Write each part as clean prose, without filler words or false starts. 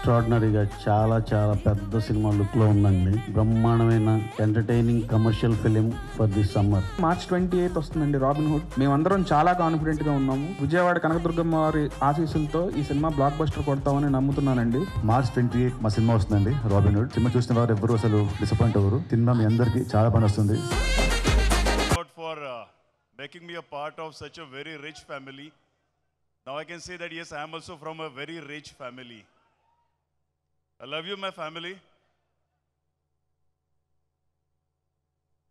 ఎక్స్ట్రాడినరీగా చాలా చాలా పెద్ద సినిమా లుక్ లో ఉందండి. బ్రహ్మాండమైన entertaining commercial film for this summer. March 28 వస్తుందండి రాబిన్ హుడ్. మేమందరం చాలా కాన్ఫిడెంట్ గా ఉన్నాము. విజయవాడ కనకదుర్గమ్మ వారి ఆశీస్సులతో ఈ సినిమా బ్లాక్ బస్టర్ కొడతామని నమ్ముతున్నానండి. మార్చ్ 28 మా సినిమా వస్తుందండి రాబిన్ హుడ్. సినిమా చూసిన వారు ఎవరు అసలు డిసప్పాయింట్ అవ్వరు. సినిమా మీ అందరికీ చాలా బాగా వస్తుంది. For making me a part of such a very rich family. Now I can say that yes, I am also from a very rich family. I love you, my family.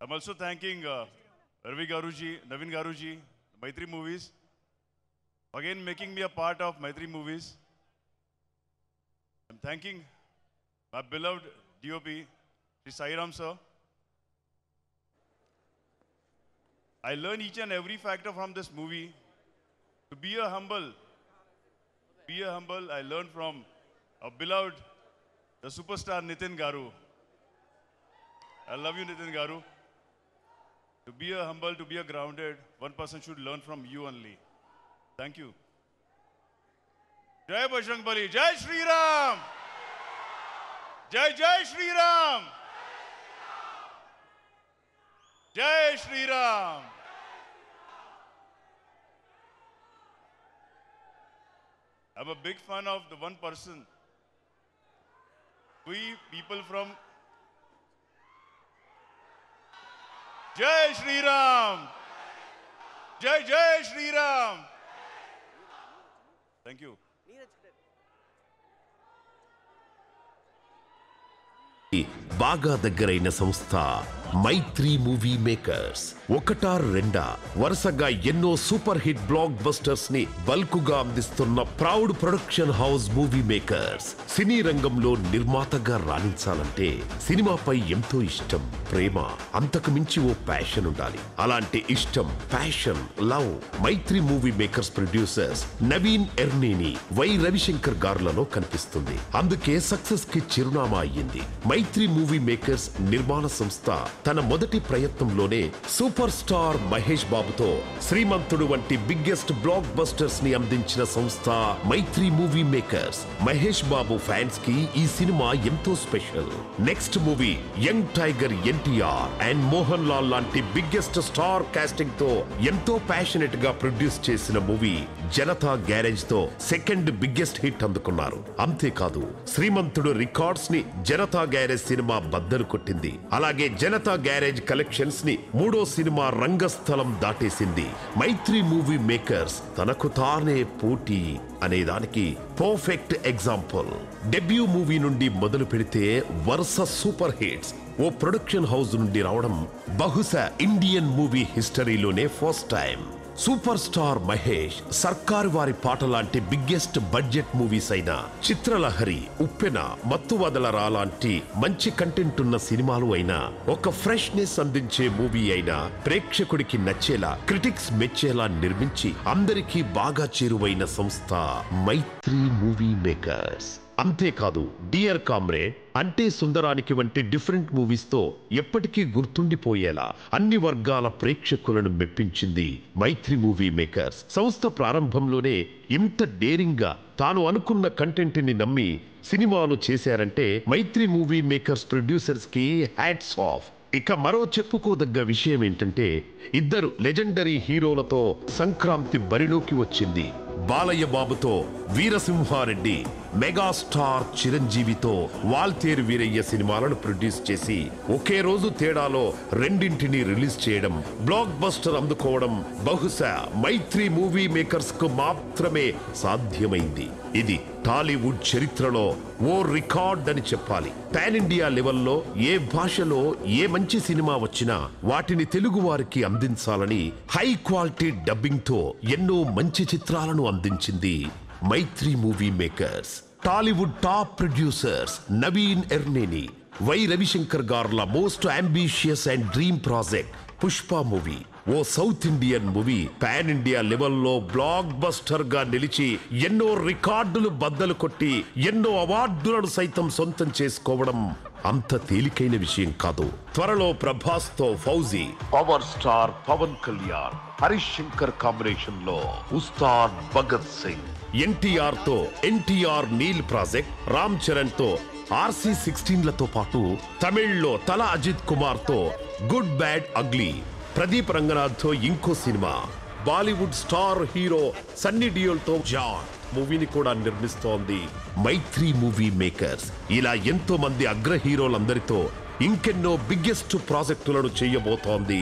I'm also thanking Ravi Garuji, Naveen Garuji, Maitri Movies, again making me a part of Maitri Movies. I'm thanking my beloved DOP, Sri Sai Ram sir. I learn each and every factor from this movie. To be a humble, I learned from our beloved, the superstar Nitin Garu. I love you, Nitin Garu. To be a humble, to be a grounded, one person should learn from you only. Thank you. Jai Bajrang Bali, Jai Shri Ram. Jai Jai Shri Ram. Jai Shri Ram. I'm a big fan of the one person. We people from Jai Shri Ram. Jai Jai Shri Ram. Thank you. బాగా దగ్గరైన సంస్థ మైత్రి movie makers. ఒకటా రెండా వరుసగా ఎన్నో super hit black busters ని బల్కుగా అందిస్తున్న proud production house Movie Makers. సినీ రంగంలో నిర్మాతగా రాణించాలంటే సినిమాపై ఎంతో ఇష్టం, ప్రేమ, అంతకు మించి ఓ ప్యాషన్ ఉండాలి. అలాంటి ఇష్టం, passion, love Mythri movie Makers producers Naveen Yerneni, Y Ravishankar గారులలో కనిపిస్తుంది. అందుకే సక్సెస్ కి చిరునామా అయ్యింది. మైత్రి మూవీ మేకర్స్ నిర్మాణ సంస్థ తన మొదటి ప్రయత్నంలోనే సూపర్ స్టార్ మహేష్ బాబుతో శ్రీమంతుడు వంటి బిగ్గెస్ట్ బ్లాక్ బస్టర్స్ ని అందించిన సంస్థ మైత్రి movie makers. Mahesh Babu fans కి ఈ సినిమా ఎంతో special. Next movie young tiger NTR and Mohan Lal లాంటి బిగ్గెస్ట్ స్టార్ కాస్టింగ్ తో ఎంతో ప్యాషనెట్ గా ప్రొడ్యూస్ చేసిన మూవీ జనతా గ్యారేజ్ తో సెకండ్ బిగ్గెస్ట్ హిట్ అందుకున్నారు. అంతేకాదు శ్రీమంతుడు రికార్డ్స్ ని జనతా గ్యారేజ్ సినిమా బద్దలు కొట్టింది. అలాగే జనతా గ్యారేజ్ కలెక్షన్స్ ని మూడో సినిమా రంగస్థలం దాటేసింది. మైత్రి మూవీ మేకర్స్ తనకు తానే పోటీ అనేదానికి పర్ఫెక్ట్ ఎగ్జాంపుల్. డెబ్యూ మూవీ నుండి మొదలు పెడితే వరుస సూపర్ హిట్స్ ఓ ప్రొడక్షన్ హౌస్ నుండి రావడం బహుశా ఇండియన్ మూవీ హిస్టరీలోనే first time. Super star Mahesh, Sarkaru Vaari పాట లాంటి బిగ్గెస్ట్ బడ్జెట్ మూవీస్ అయినా, చిత్రలహరి, ఉప్పెన, మత్తువదలరా లాంటి మంచి కంటెంట్ ఉన్న సినిమాలు అయినా, ఒక ఫ్రెష్నెస్ అందించే మూవీ అయినా ప్రేక్షకుడికి నచ్చేలా, క్రిటిక్స్ మెచ్చేలా నిర్మించి అందరికీ బాగా చేరువైన సంస్థ మైత్రి మూవీ మేకర్స్. అంతేకాదు డియర్ కామ్రేడ్, అంటే సుందరానికి వంటి డిఫరెంట్ మూవీస్ తో ఎప్పటికీ గుర్తుండిపోయేలా అన్ని వర్గాల ప్రేక్షకులను మెప్పించింది మైత్రి మూవీ మేకర్స్. సంస్థ ప్రారంభంలోనే ఇంత డేరింగ్ గా తాను అనుకున్న కంటెంట్ ని నమ్మి సినిమాలు చేశారంటే మైత్రి మూవీ మేకర్స్ ప్రొడ్యూసర్స్ కి హ్యాట్స్ ఆఫ్. ఇక మరో చెప్పుకోదగ్గ విషయం ఏంటంటే ఇద్దరు లెజెండరీ హీరోలతో సంక్రాంతి బరిలోకి వచ్చింది. బాలయ్య బాబుతో వీరసింహారెడ్డి, మెగాస్టార్ చిరంజీవితో వాల్తేరు వీరయ్య సినిమాలను ప్రొడ్యూస్ చేసి ఒకే రోజు తేడాలో రెండింటిని రిలీజ్ చేయడం, బ్లాక్ బస్టర్ అందుకోవడం బహుశా మైత్రి మూవీ మేకర్స్ కు మాత్రమే సాధ్యమైంది. ఇది టాలీవుడ్ చరిత్రలో ఓ రికార్డ్ అని చెప్పాలి. పాన్ ఇండియా లెవెల్లో ఏ భాషలో ఏ మంచి సినిమా వచ్చినా వాటిని తెలుగు వారికి అందించాలని హై క్వాలిటీ డబ్బింగ్ తో ఎన్నో మంచి చిత్రాలను అందించింది Mythri movie Makers. Tollywood top producers Naveen Yerneni, Y Ravishankar గారుల most ambitious and dream project Pushpa movie ఓ South Indian movie pan India లెవెల్లో బ్లాక్ బస్టర్ గా నిలిచి ఎన్నో రికార్డులు బద్దలు కొట్టి ఎన్నో అవార్డులను సైతం సొంతం చేసుకోవడం అంత తేలికైన విషయం కాదు. త్వరలో ప్రభాస్ తో Fauji, power star Pawan Kalyan, Harish Shankar combination లో ఉస్తాద్ భగత్ సింగ్, ఎన్టీఆర్ తో ఎన్టీఆర్ నీల్ ప్రాజెక్ట్, రామ్ చరణ్ తో RC-16లతో పాటు తమిళ్లో తల అజిత్ కుమార్ తో good bad ugly, Pradeep Ranganath తో ఇంకో cinema, Bollywood star hero Sunny Deol తో జాన్ మూవీని కూడా నిర్మిస్తోంది మైత్రి మూవీ మేకర్స్. ఇలా ఎంతో మంది అగ్ర హీరోలందరితో ఇంకెన్నో బిగ్గెస్ట్ ప్రాజెక్టులను చేయబోతోంది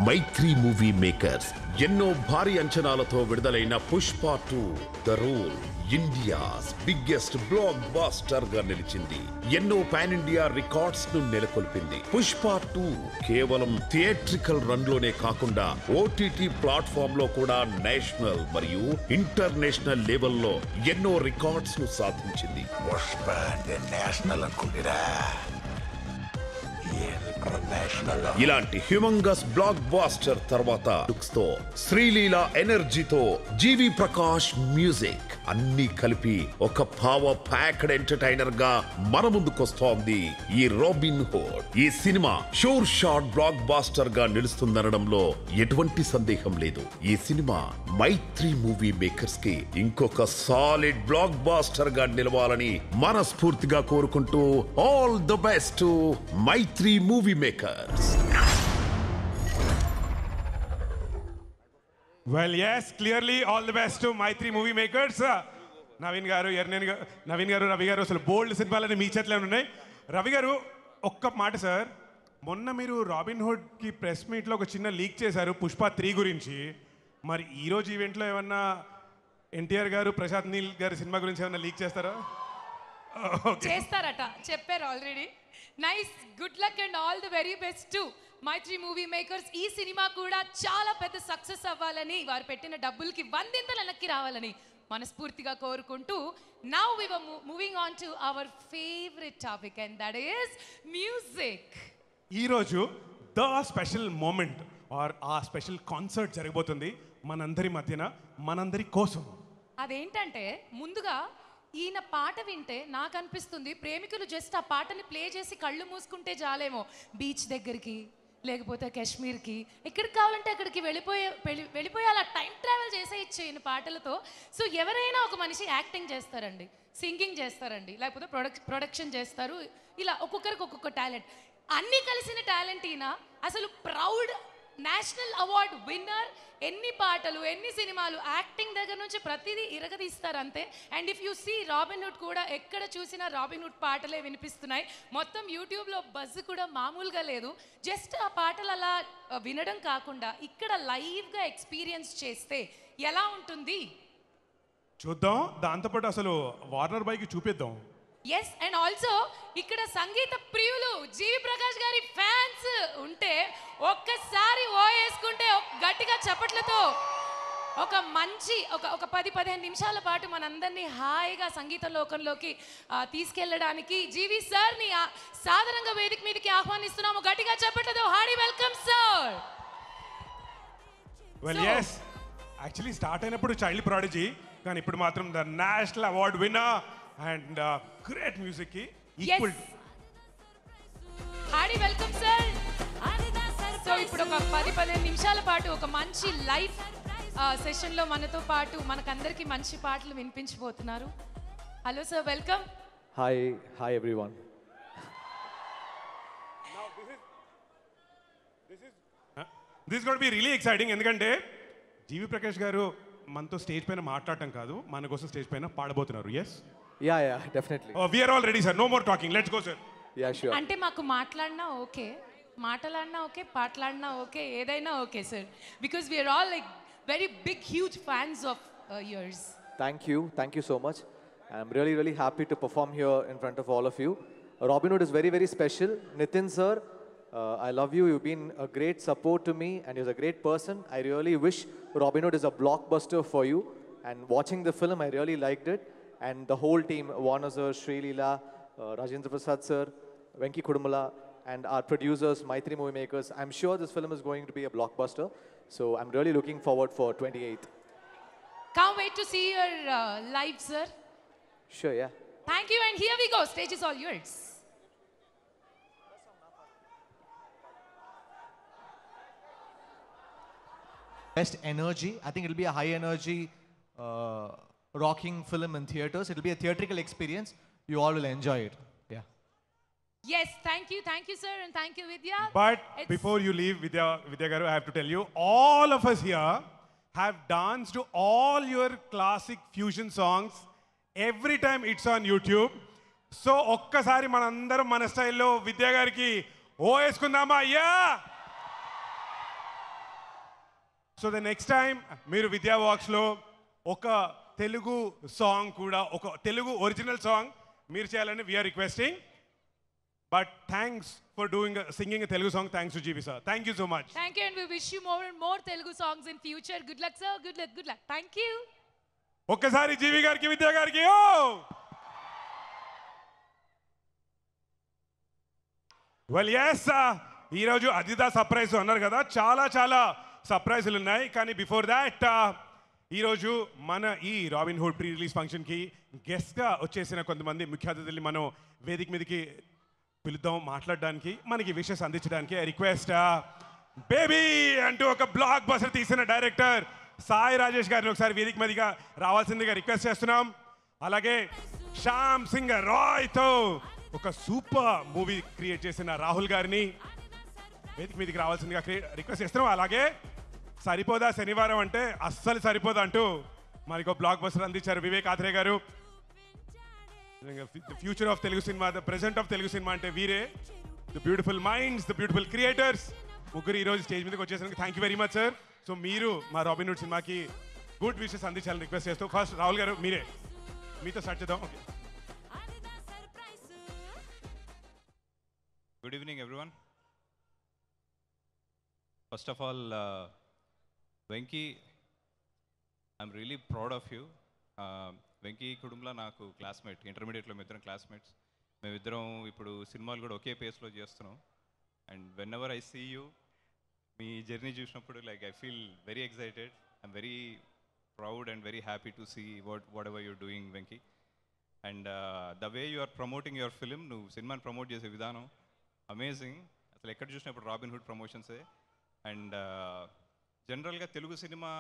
మైత్రి మూవీ మేకర్స్. ఎన్నో భారీ అంచనాలతో విడుదలైన Pushpa 2 the rule India's biggest blockbuster గా నిలిచింది. ఎన్నో పాన్ ఇండియా రికార్డ్స్ ను నెలకొల్పింది. పుష్ప 2 కేవలం థియేట్రికల్ రన్ లోనే కాకుండా ఓటీటీ ప్లాట్ఫామ్ లో కూడా నేషనల్ మరియు ఇంటర్నేషనల్ లెవెల్లో ఎన్నో రికార్డ్స్ ను సాధించింది. ఇలాంటి హ్యూమంగస్ బ్లాక్ బాస్టర్ తర్వాత లుక్స్ తో శ్రీలీల ఎనర్జీతో జీవి ప్రకాష్ మ్యూజిక్ అన్ని కలిపి ఒక పవర్ ప్యాక్డ్ ఎంటర్టైనర్ గా మన ముందుకొస్తోంది ఈ రాబిన్ హుడ్. ఈ cinema sure shot blockbuster గా నిలుస్తుందనడంలో ఎటువంటి సందేహం లేదు. ఈ సినిమా మైత్రి మూవీ మేకర్స్ కి ఇంకొక సాలిడ్ బ్లాక్ బాస్టర్ గా నిలవాలని మనస్ఫూర్తిగా కోరుకుంటూ all the best to Mythri movie makers. Well, yes, clearly all the best to Maitri movie makers. Naveen గారు, నవీన్ గారు, రవి గారు, అసలు బోల్డ్ సినిమాలని మీ చేతిలో ఉన్నాయి. రవి గారు ఒక్క మాట సార్, మొన్న మీరు రాబిన్ హుడ్కి ప్రెస్ మీట్లో ఒక చిన్న లీక్ చేశారు పుష్ప 3 గురించి. మరి ఈరోజు ఈవెంట్లో ఏమన్నా ఎన్టీఆర్ గారు, ప్రశాంత్ నీల్ గారి సినిమా గురించి ఏమన్నా లీక్ చేస్తారా? చేస్తారట, చెప్పారు already. Nice, good luck and all the very best to Mythri movie makers. ఈ సినిమా కూడా చాలా పెద్ద సక్సెస్ అవ్వాలని, వారు పెట్టిన డబ్బులకి 100 వెనక్కి రావాలని మనస్ఫూర్తిగా కోరుకుంటూ, now we were moving on to our favourite topic and that is music. ఈరోజు the special moment or a special concert జరగబోతుంది మనందరి మధ్యన, మనందరి కోసం. అదేంటంటే, ముందుగా ఈయన పాట వింటే నాకు అనిపిస్తుంది ప్రేమికులు జస్ట్ ఆ పాటని ప్లే చేసి కళ్ళు మూసుకుంటే చాలేమో, బీచ్ దగ్గరికి లేకపోతే కాశ్మీర్కి ఎక్కడికి కావాలంటే అక్కడికి వెళ్ళిపోయి అలా టైం ట్రావెల్ చేసేయచ్చు ఈయన పాటలతో. సో ఎవరైనా ఒక మనిషి యాక్టింగ్ చేస్తారండి, సింగింగ్ చేస్తారండి, లేకపోతే ప్రొడక్షన్ చేస్తారు, ఇలా ఒక్కొక్కరికి ఒక్కొక్క టాలెంట్, అన్నీ కలిసిన టాలెంట్ ఈయన. అసలు ప్రౌడ్ నేషనల్ అవార్డ్ విన్నర్. ఎన్ని పాటలు, ఎన్ని సినిమాలు, యాక్టింగ్ దగ్గర నుంచి ప్రతిదీ ఇరగదీస్తారు అంతే. And if you see Robin Hood కూడా ఎక్కడ చూసినా రాబిన్ హుడ్ పాటలే వినిపిస్తున్నాయి. మొత్తం యూట్యూబ్లో బజ్ కూడా మామూలుగా లేదు. జస్ట్ ఆ పాటలు అలా వినడం కాకుండా ఇక్కడ లైవ్గా ఎక్స్పీరియన్స్ చేస్తే ఎలా ఉంటుంది చూద్దాం. దాంతోపాటు అసలు వార్నర్ బాయ్కి చూపిద్దాం. ఎస్, అండ్ ఆల్సో ఇక్కడ సంగీత ప్రియులు జీవి ప్రకాష్ గారి ఫ్యాన్స్ ఉంటే ఒక్కసారి ఓ వేసుకుంటే గట్టిగా చప్పట్లతో ఒక మంచి ఒక 10-15 నిమిషాల పాటు మనందరినీ హాయిగా సంగీత లోకంలోకి తీసుకెళ్ళడానికి జీవి సార్ని సాధారణంగా వేదిక మీదకి ఆహ్వానిస్తున్నాము. గట్టిగా చప్పట్లతో hearty welcome sir. Well yes, actually start అయినప్పుడు చైల్డ్ ప్రాడిజీ, కానీ ఇప్పుడు మాత్రం the national award winner and great music కి equal. Hearty welcome sir. So ఇప్పుడు ఒక 10-15 నిమిషాల పాటు ఒక మంచి లైవ్ సెషన్లో మనతో పాటు మనకందరికి మంచి పాటలు వినిపించబోతున్నారు. Hello sir, welcome. Hi everyone. This is going to be really exciting ఎందుకంటే జీవి ప్రకాష్ గారు మనతో స్టేజ్ పైన మాట్లాడటం కాదు, మన కోసం స్టేజ్ పైన పాడబోతున్నారు. yes Yeah, definitely. We are all ready sir, no more talking, let's go sir. Yeah, sure. అంటే మాకు మాట్లాడినా ఓకే, మాటలాడినా ఓకే, పాటలాడినా ఓకే, ఏదైనా okay sir, because we are all like very big huge fans of yours. Thank you so much. I'm really happy to perform here in front of all of you. Robin Hood is very special. Nitin sir, I love you. You've been a great support to me and you're a great person. I really wish Robin Hood is a blockbuster for you. And watching the film, I really liked it. And the whole team, Warner sir, Sri Leela, Rajendra Prasad sir, Venki Kudumala, and our producers, Maitri Movie Makers, I'm sure this film is going to be a blockbuster. So I'm really looking forward for 28th. Can't wait to see your live, sir. Sure, yeah. Thank you, and here we go. Stage is all yours. Best energy. I think it'll be a high energy rocking film in theaters. It'll be a theatrical experience. You all will enjoy it. Yeah. Yes, thank you, sir, and thank you, Vidya. But It's- before you leave, Vidya Garu, I have to tell you, all of us here have danced to all your classic fusion songs every time it's on YouTube. So ఒక్కసారి మనందరం మన స్టైల్లో విద్యా గారికి ఓ వేసుకుందామా అయ్యా. So the next time మీరు విద్యా వాక్స్లో ఒక తెలుగు సాంగ్ కూడా, ఒక తెలుగు ఒరిజినల్ సాంగ్ మీరు చేయాలని we are requesting. But thanks for singing a Telugu song. Thanks to GV sir. Thank you so much. Thank you, and we wish you more and more Telugu songs in future. Good luck, sir. Good luck, good luck. Thank you. ఒక్కసారి జీవి గారికి విద్యా గారికి ఓ. Well yes, ఈరోజు అదిదా surprise అన్నారు కదా, చాలా చాలా సర్ప్రైజులు ఉన్నాయి. కానీ బిఫోర్ దాట్ ఈరోజు మన ఈ రాబిన్ హుడ్ ప్రీ రిలీజ్ ఫంక్షన్కి గెస్ట్గా వచ్చేసిన కొంతమంది ముఖ్య అతిథుల్ని మనం వేదిక మీదకి పిలుద్దాం మాట్లాడడానికి, మనకి విషెస్ అందించడానికి. రిక్వెస్ట్ బేబీ అంటూ ఒక బ్లాక్ బస్టర్ తీసిన డైరెక్టర్ సాయి రాజేష్ గారిని ఒకసారి వేదిక మీదగా రావాల్సిందిగా రిక్వెస్ట్ చేస్తున్నాం. అలాగే శ్యామ్ సింగ్ రాయ్తో ఒక సూపర్ మూవీ క్రియేట్ చేసిన రాహుల్ గారిని వేదిక మీదకి రావాల్సిందిగా రిక్వెస్ట్ చేస్తున్నాం. అలాగే సరిపోదా శనివారం అంటే అస్సలు సరిపోదా అంటూ మనకు బ్లాక్ బస్టర్ అందించారు వివేక్ ఆత్రేయ గారు. The future of Telugu cinema, the present of Telugu cinema అంటే వీరే, the beautiful minds, the beautiful creators. ముగ్గురు ఈరోజు స్టేజ్ మీదకి వచ్చేసినందుకు thank you very much sir. So మీరు మా రాబిన్ హుడ్ సినిమాకి గుడ్ విషెస్ అందించాలని రిక్వెస్ట్ చేస్తూ, ఫస్ట్ రాహుల్ గారు మీరే, మీతో స్టార్ట్ చేద్దాం. Okay. Good evening, everyone. First of all, Venki, I'm really proud of you. Venki Kudumla నాకు క్లాస్మేట్, ఇంటర్మీడియట్లో మేమిద్దరం క్లాస్మేట్స్. మేమిద్దరం ఇప్పుడు సినిమాలు కూడా ఒకే పేస్లో చేస్తున్నాం. And whenever I see you, మీ జర్నీ చూసినప్పుడు like I feel very excited. I'm very proud and very happy to see whatever you're doing Venky. And the way you are promoting your film, నువ్వు సినిమాని promote చేసే విధానం amazing. అసలు ఎక్కడ చూసినప్పుడు robin hood ప్రమోషన్సే. And జనరల్గా Telugu cinema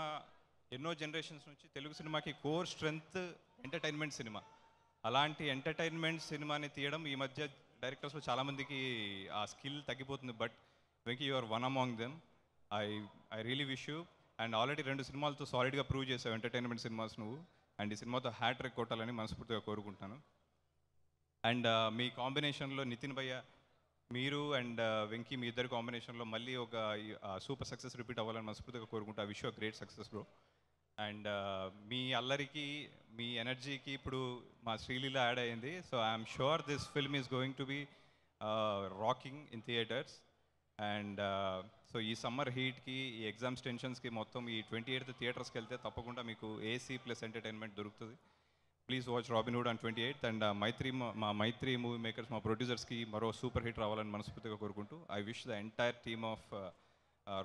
ఎన్నో generations నుంచి తెలుగు సినిమాకి కోర్ స్ట్రెంగ్త్ ఎంటర్టైన్మెంట్ సినిమా. అలాంటి ఎంటర్టైన్మెంట్ సినిమాని తీయడం ఈ మధ్య డైరెక్టర్స్లో చాలామందికి ఆ స్కిల్ తగ్గిపోతుంది. But Venky you are one among them. I really wish you. And already 2 సినిమాలతో సాలిడ్గా ప్రూవ్ చేసావు ఎంటర్టైన్మెంట్ సినిమాస్ నువ్వు. అండ్ ఈ సినిమాతో హ్యాట్రిక్ కొట్టాలని మనస్ఫూర్తిగా కోరుకుంటాను. అండ్ మీ కాంబినేషన్లో నితిన్ భయ్య, మీరు అండ్ వెంకీ, మీ ఇద్దరు కాంబినేషన్లో మళ్ళీ ఒక సూపర్ సక్సెస్ రిపీట్ అవ్వాలని మనస్ఫూర్తిగా కోరుకుంటా. I wish you great success bro. And మీ అల్లరికి, మీ ఎనర్జీకి ఇప్పుడు మా శ్రీలీల యాడ్ అయ్యింది. So I'm sure this film is going to be rocking in theatres. And so ఈ సమ్మర్ హీట్కి, ఈ ఎగ్జామ్స్ టెన్షన్స్కి మొత్తం ఈ 28th థియేటర్స్కి వెళ్తే తప్పకుండా మీకు ఏసీ ప్లస్ ఎంటర్టైన్మెంట్ దొరుకుతుంది. Please watch robin hood on 28th. And మా మైత్రి మూవీ మేకర్స్, మా ప్రొడ్యూసర్స్కి మరో సూపర్ హిట్ రావాలని మనస్ఫూర్తిగా కోరుకుంటూ I wish the entire team of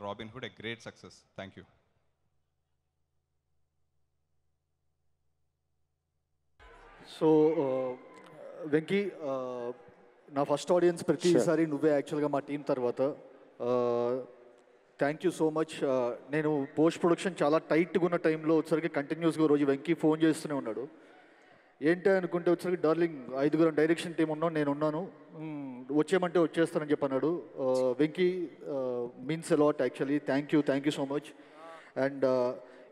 Robin hood a great success. Thank you. So Venky, నా ఫస్ట్ ఆడియన్స్ ప్రతిసారి నువ్వే యాక్చువల్గా మా టీం తర్వాత. Thank you so much. నేను పోస్ట్ ప్రొడక్షన్ చాలా టైట్గా ఉన్న టైంలో వచ్చేసరికి కంటిన్యూస్గా రోజు వెంకీ ఫోన్ చేస్తూనే ఉన్నాడు. ఏంటి అనుకుంటే వచ్చేసరికి డార్లింగ్ 5 డైరెక్షన్ టీం ఉన్నాం, నేను ఉన్నాను, వచ్చేయమంటే వచ్చేస్తానని చెప్పన్నాడు. Venky means a lot actually. Thank you so much. And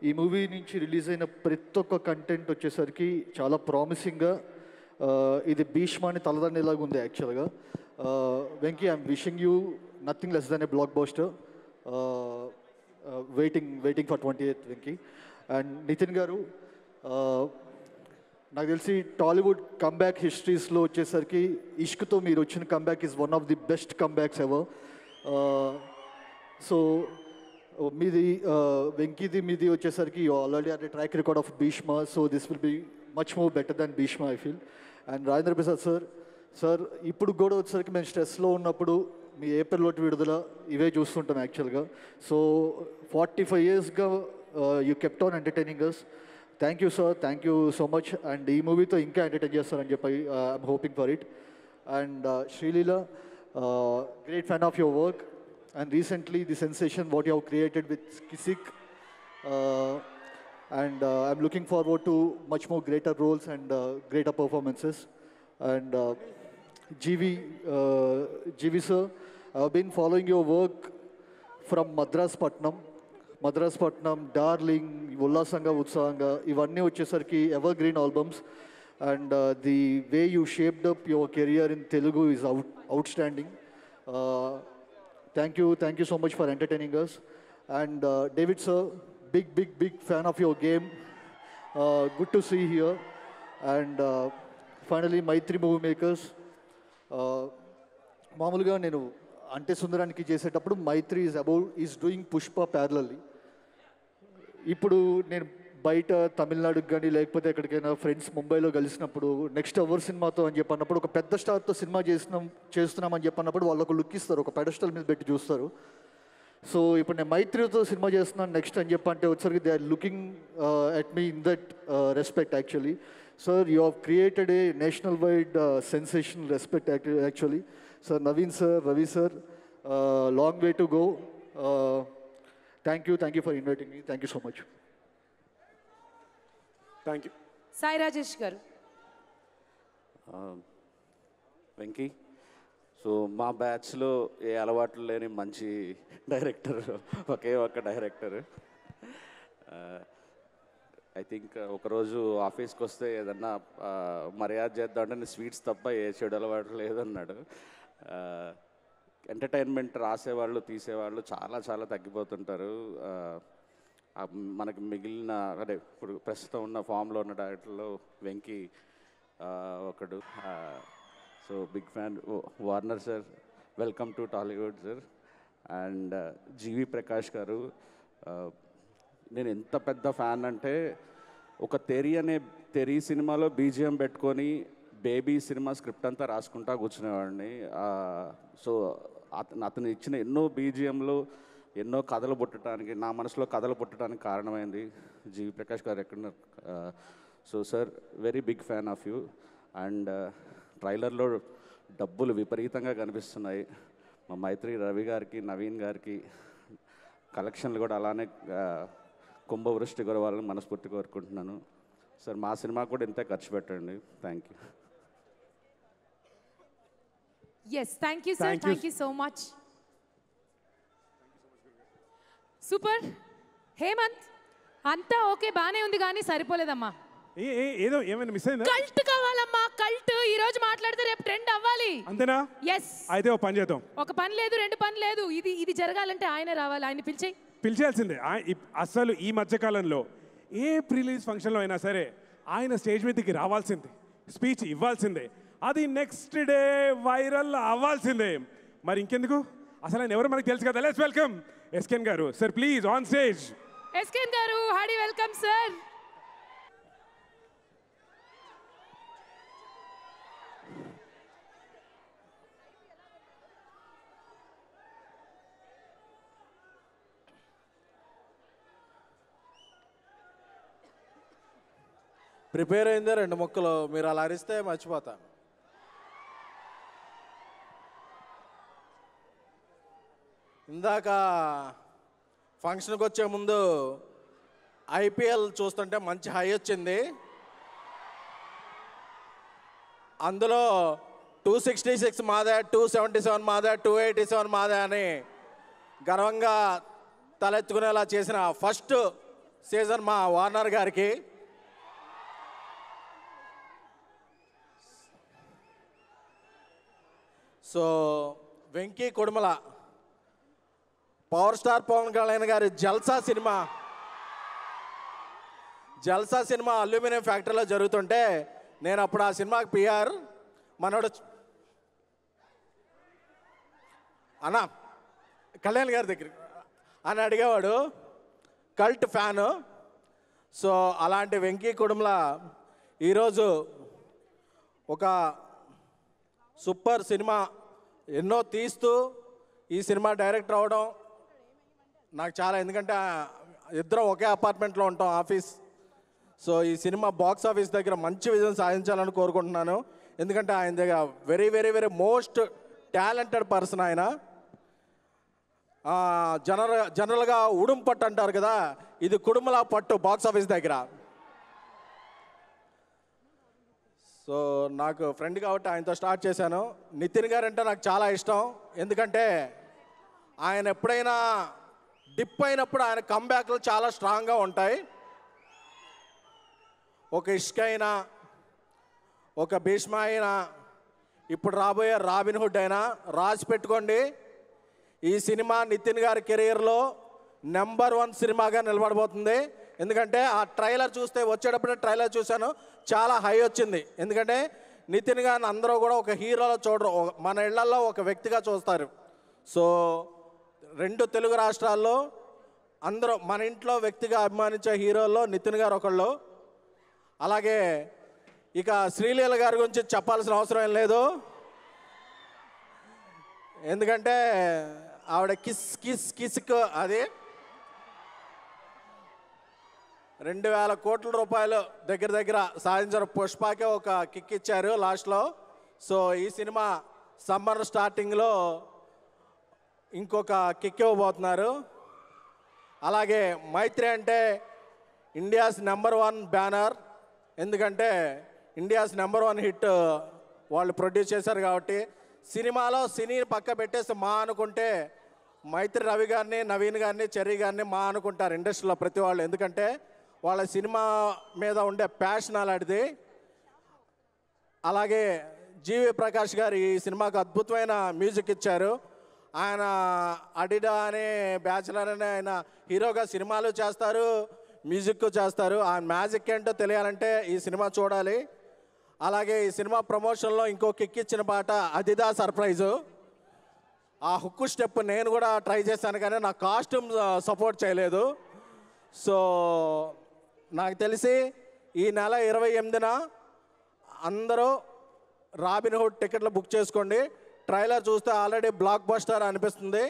ఈ మూవీ నుంచి రిలీజ్ అయిన ప్రతి ఒక్క కంటెంట్ వచ్చేసరికి చాలా ప్రామిసింగ్గా, ఇది భీష్మాని తలదన్నేలాగా ఉంది యాక్చువల్గా. Venky, I'm wishing you nothing less than a blockbuster. Waiting for 28th Venky. And Nithin garu, నాకు తెలిసి టాలీవుడ్ కమ్బ్యాక్ హిస్టరీస్లో వచ్చేసరికి ఇష్క్తో మీరు వచ్చిన comeback is one of the best comebacks ever. So మీది వెంకీది మీది వచ్చేసరికి you already are the track record of Bheeshma. So this will be much more better than Bheeshma I feel. And Rajendra Prasad sir, ఇప్పుడు కూడా వచ్చేసరికి మేము స్ట్రెస్లో ఉన్నప్పుడు మీ ఏప్రిల్ విడుదల ఇవే చూస్తుంటాం యాక్చువల్గా. సో 45 yearsగా you kept on entertaining us. Thank you sir, thank you so much. And ఈ మూవీతో ఇంకా ఎంటర్టైన్ చేస్తారని చెప్పి I'm hoping for it. And Sreeleela, great fan of your work, and recently the sensation what you have created with Kisik, and I'm looking forward to much more greater roles and greater performances. And GV sir, I've been following your work from Madras Patnam, Darling, Ullasanga, Utsanga, ivanni vachesariki evergreen albums. And the way you shaped up your career in Telugu is outstanding. Thank you so much for entertaining us. And David sir, big fan of your game. Good to see here. And finally, Maitri Movie Makers. మామూలుగా నేను అంటే సుందరానికి చేసేటప్పుడు మైత్రి is doing Pushpa parallelly. ఇప్పుడు నేను బయట తమిళనాడుకి కానీ లేకపోతే ఎక్కడికైనా ఫ్రెండ్స్ ముంబైలో కలిసినప్పుడు నెక్స్ట్ ఎవర్ సినిమాతో అని చెప్పన్నప్పుడు ఒక పెద్ద స్టార్తో సినిమా చేస్తున్నామని చెప్పన్నప్పుడు వాళ్ళు ఒక లుక్ ఇస్తారు, ఒక పెడస్టల్ మీద పెట్టి చూస్తారు. సో ఇప్పుడు నేను మైత్రితో సినిమా చేస్తున్నాను నెక్స్ట్ అని చెప్పంటే వచ్చరికి they are looking at me in that respect actually. Sir, you have created a national wide sensational respect actually. Sir, Naveen sir, Ravi sir, long way to go. Thank you for inviting me. Thank you so much. Thank you. Sai Rajesh garu. Venky, so మా బ్యాచ్లో ఏ అలవాట్లు లేని మంచి director, ఒకే ఒక్క director. I think ఒకరోజు ఆఫీస్కి వస్తే ఏదన్నా మర్యాద చేద్దామంటే నేను స్వీట్స్ తప్ప ఏ చెడు అలవాటు లేదన్నాడు. ఎంటర్టైన్మెంట్ రాసేవాళ్ళు తీసేవాళ్ళు చాలా తగ్గిపోతుంటారు. మనకి మిగిలిన అదే ఇప్పుడు ప్రస్తుతం ఉన్న ఫామ్లో ఉన్న డైరెక్టర్లో వెంకీ ఒకడు. So big fan. Warner sir, welcome to Tollywood sir. And GV Prakash గారు, నేను ఎంత పెద్ద ఫ్యాన్ అంటే ఒక తెరీ సినిమాలో బీజిఎం పెట్టుకొని బేబీ సినిమా స్క్రిప్ట్ అంతా రాసుకుంటా కూర్చునేవాడిని. సో అతను ఇచ్చిన ఎన్నో బీజిఎంలు ఎన్నో కథలు పుట్టడానికి, నా మనసులో కథలు పుట్టడానికి కారణమైంది జీవి ప్రకాష్ గారు. ఎక్కడ so sir, very big fan of you. And ట్రైలర్లో డబ్బులు విపరీతంగా కనిపిస్తున్నాయి. మా మైత్రి రవి గారికి, నవీన్ గారికి కలెక్షన్లు కూడా అలానే కుంభవృష్టి కురవాలని మనస్ఫూర్తిగా కోరుకుంటున్నాను. సార్, మా సినిమా కూడా ఇంతే ఖర్చు పెట్టండి. Thank you. Yes, thank you sir, thank you so much. Super. Hemanth, అంతా ఓకే, బానే ఉంది కానీ సరిపోలేదమ్మా. ఏదో ఏమైనా మిస్ అయిందా? కల్ట్ కావాలమ్మా, కల్ట్. ఈ రోజు మాట్లాడితే రేపు ట్రెండ్ అవ్వాలి. అంతేనా? ఎస్. అయితే ఒక పని చేద్దాం. ఒక పని లేదు, రెండు పని లేదు, ఇది జరగాలంటే ఆయన రావాలి. ఆయన పిలిచేయాల్సిందే. అసలు ఈ మధ్యకాలంలో ఏ ప్రిలీజ్ ఫంక్షన్లో అయినా సరే ఆయన స్టేజ్ మీదకి రావాల్సిందే, స్పీచ్ ఇవ్వాల్సిందే, అది నెక్స్ట్ డే వైరల్ అవ్వాల్సిందే. మరి ఇంకెందుకు, అసలు ఆయన ఎవరు మనకు తెలుసు కదా. లెట్స్ వెల్కమ్ ఎస్కెన్ గారు. Sir please on stage. SKN గారు, హార్డీ వెల్కమ్ సార్. ప్రిపేర్ అయిందే 2 ముక్కలు, మీరు అలా అరిస్తే మర్చిపోతా. ఇందాక ఫంక్షన్కి వచ్చే ముందు ఐపీఎల్ చూస్తుంటే మంచి హై వచ్చింది. అందులో 266 మాదే, 277 మాదే, 287 మాదే అని గర్వంగా తలెత్తుకునేలా చేసిన ఫస్ట్ సీజన్ మా వార్నర్ గారికి. So Venky Kudumula, power star Pawan Kalyan గారి జల్సా సినిమా అల్యూమినియం ఫ్యాక్టరీలో జరుగుతుంటే నేను అప్పుడు ఆ సినిమాకి పిఆర్ మనోడు అన్నా కళ్యాణ్ గారి దగ్గర అని అడిగేవాడు, కల్ట్ ఫ్యాను. సో అలాంటి వెంకీ కుడుమల ఈరోజు ఒక సూపర్ సినిమా ఎన్నో తీస్తూ ఈ సినిమా డైరెక్టర్ అవడం నాకు చాలా, ఎందుకంటే ఇద్దరం ఒకే అపార్ట్మెంట్లో ఉంటాం, ఆఫీస్. సో ఈ సినిమా బాక్స్ ఆఫీస్ దగ్గర మంచి విజయం సాధించాలని కోరుకుంటున్నాను. ఎందుకంటే ఆయన దగ్గర very very very most talented person ఆయన. జనరల్గా ఉడుం పట్టు అంటారు కదా, ఇది కుడుమల పట్టు బాక్స్ ఆఫీస్ దగ్గర. సో నాకు ఫ్రెండ్ కాబట్టి ఆయనతో స్టార్ట్ చేశాను. నితిన్ గారు అంటే నాకు చాలా ఇష్టం, ఎందుకంటే ఆయన ఎప్పుడైనా డిప్ అయినప్పుడు ఆయన కంబ్యాక్లు చాలా స్ట్రాంగ్గా ఉంటాయి. ఒక ఇష్క అయినా, ఒక భీష్మ అయినా, ఇప్పుడు రాబోయే రాబిన్ హుడ్ అయినా రాసి పెట్టుకోండి, ఈ సినిమా నితిన్ గారి కెరీర్లో నెంబర్ 1 సినిమాగా నిలబడబోతుంది. ఎందుకంటే ఆ ట్రైలర్ చూస్తే, వచ్చేటప్పుడే ట్రైలర్ చూశాను, చాలా హై వచ్చింది. ఎందుకంటే నితిన్ గారిని అందరూ కూడా ఒక హీరోలో చూడరు, మన ఇళ్లలో ఒక వ్యక్తిగా చూస్తారు. సో 2 తెలుగు రాష్ట్రాల్లో అందరూ మన ఇంట్లో వ్యక్తిగా అభిమానించే హీరోల్లో నితిన్ గారు ఒకళ్ళు. అలాగే ఇక శ్రీలీల గారి గురించి చెప్పాల్సిన అవసరం ఏం లేదు, ఎందుకంటే ఆవిడ కిస్ కిస్ కిస్క్ అది 2,000 కోట్ల రూపాయలు దగ్గర దగ్గర సాధించిన పుష్పకే ఒక కిక్ ఇచ్చారు లాస్ట్లో. సో ఈ సినిమా సమ్మర్ స్టార్టింగ్లో ఇంకొక కిక్ ఇవ్వబోతున్నారు. అలాగే మైత్రి అంటే ఇండియాస్ నెంబర్ 1 బ్యానర్, ఎందుకంటే ఇండియాస్ నెంబర్ 1 హిట్ వాళ్ళు ప్రొడ్యూస్ చేశారు కాబట్టి. సినిమాలో సినీ పక్క పెట్టేసి మా అనుకుంటే మైత్రి రవి గారిని, నవీన్ గారిని, చెర్రీ గారిని మా అనుకుంటారు ఇండస్ట్రీలో ప్రతి వాళ్ళు, ఎందుకంటే వాళ్ళ సినిమా మీద ఉండే ప్యాషన్ అలాంటిది. అలాగే జీవి ప్రకాష్ గారు ఈ సినిమాకు అద్భుతమైన మ్యూజిక్ ఇచ్చారు. ఆయన అడిడా అనే బ్యాచులర్ అనే ఆయన హీరోగా సినిమాలు చేస్తారు, మ్యూజిక్ చేస్తారు. ఆ మ్యాజిక్ ఏంటో తెలియాలంటే ఈ సినిమా చూడాలి. అలాగే ఈ సినిమా ప్రమోషన్లో ఇంకో కిక్ ఇచ్చిన పాట అదిదా సర్ప్రైజు. ఆ హుక్కు స్టెప్ నేను కూడా ట్రై చేశాను, కానీ నా కాస్ట్యూమ్ సపోర్ట్ చేయలేదు. సో నాకు తెలిసి ఈ నెల 28న అందరూ రాబిన్ హుడ్ టికెట్లు బుక్ చేసుకోండి. ట్రైలర్ చూస్తే ఆల్రెడీ బ్లాక్ బస్టర్ అనిపిస్తుంది.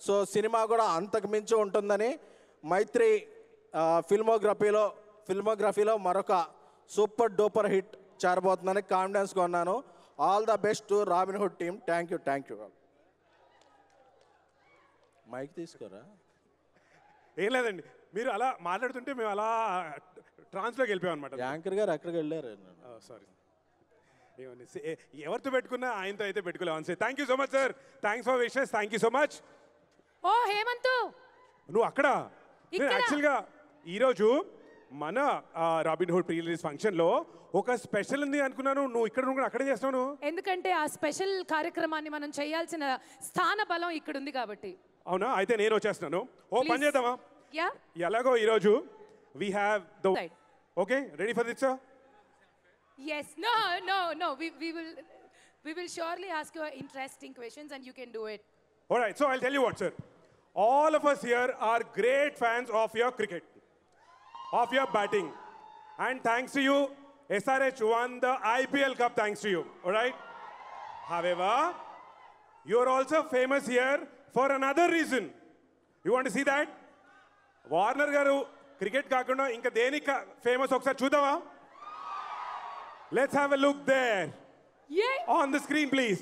సో సినిమా కూడా అంతకు మించి ఉంటుందని, మైత్రి ఫిల్మోగ్రఫీలో మరొక సూపర్ డూపర్ హిట్ చేరబోతుందని కాన్ఫిడెన్స్గా ఉన్నాను. All the best to Robin Hood team. Thank you. Mike తీసుకోరా. ఏం లేదండి, మీరు అలా మాట్లాడుతుంటే మేము అలా ట్రాన్స్లోకి వెళ్ళిపోయాం అనమాట. యాంకర్ గారు ఎక్కడికి వెళ్ళారు? సారీ, ఎవరితో పెట్టుకున్నా ఆయనతో అయితే పెట్టుకోలేము. Thank you so much sir, thanks for wishes, thank you so much. ఓ హేమంత్, నువ్వు అక్కడ యాక్చువల్గా ఈరోజు మన రాబిన్ హుడ్ ప్రీ రిలీజ్ ఫంక్షన్లో ఒక స్పెషల్ ఉంది అనుకున్నాను, నువ్వు ఇక్కడ అక్కడే చేస్తాను. ఎందుకంటే ఆ స్పెషల్ కార్యక్రమాన్ని మనం చేయాల్సిన స్థాన బలం ఇక్కడ ఉంది కాబట్టి. అవునా, అయితే నేను వచ్చేస్తున్నాను. ఓ పని చేద్దామా, ఎలాగో ఈరోజు we have the okay ready for this sir? Yes, no. We will surely ask you interesting questions and you can do it. All right, so I'll tell you what, sir. All of us here are great fans of your cricket, of your batting. And thanks to you, SRH won the IPL Cup thanks to you, all right? However, you're also famous here for another reason. You want to see that? Warner garu cricket kaakunda inka denika famous okkar chudava? Let's have a look there. Yeah. On the screen, please.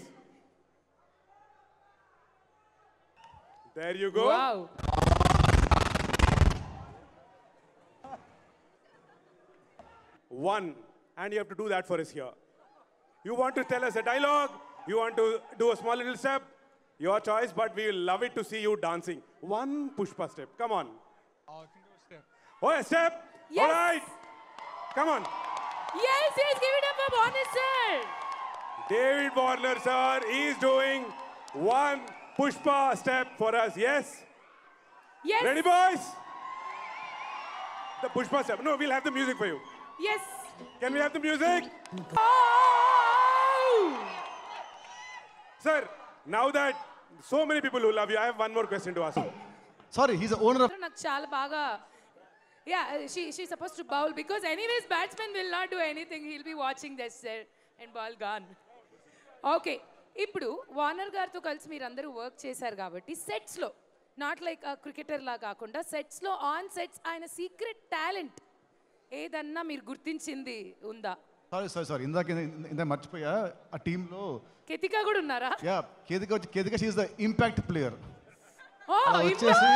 There you go. Wow. One. And you have to do that for us here. You want to tell us a dialogue? You want to do a small little step? Your choice, but we will love it to see you dancing. One Pushpa step. Come on. Oh, I think it was step. Oh, a step? Yes. All right. Come on. Yes, give it up for Warner sir. David Warner, sir, is doing one Pushpa step for us. Yes? Yes. Ready, boys? The Pushpa step. No, we'll have the music for you. Yes. Can we have the music? Oh! Sir, now that so many people who love you, I have one more question to ask you. Sorry, he's the owner of... నాకు చాలా బాగా she's supposed to bowl because anyways batsman will not do anything. He'll be watching this and ball gone. Okay. ఇప్పుడు Warner గారితో కలిసి మీరు అందరూ work చేశారు కాబట్టి సెట్స్లో నాట్ లైక్ క్రికెటర్ లా కాకుండా సెట్స్లో ఆన్ సెట్స్ ఆయన సీక్రెట్ టాలెంట్ ఏదన్నా మీరు గుర్తించింది ఉందా? సారీ ఇందాక మర్చిపోయా. ఆ టీంలో కెతికా కూడా ఉన్నారా? Ketika she's the impact player. ఓ వచ్చేసి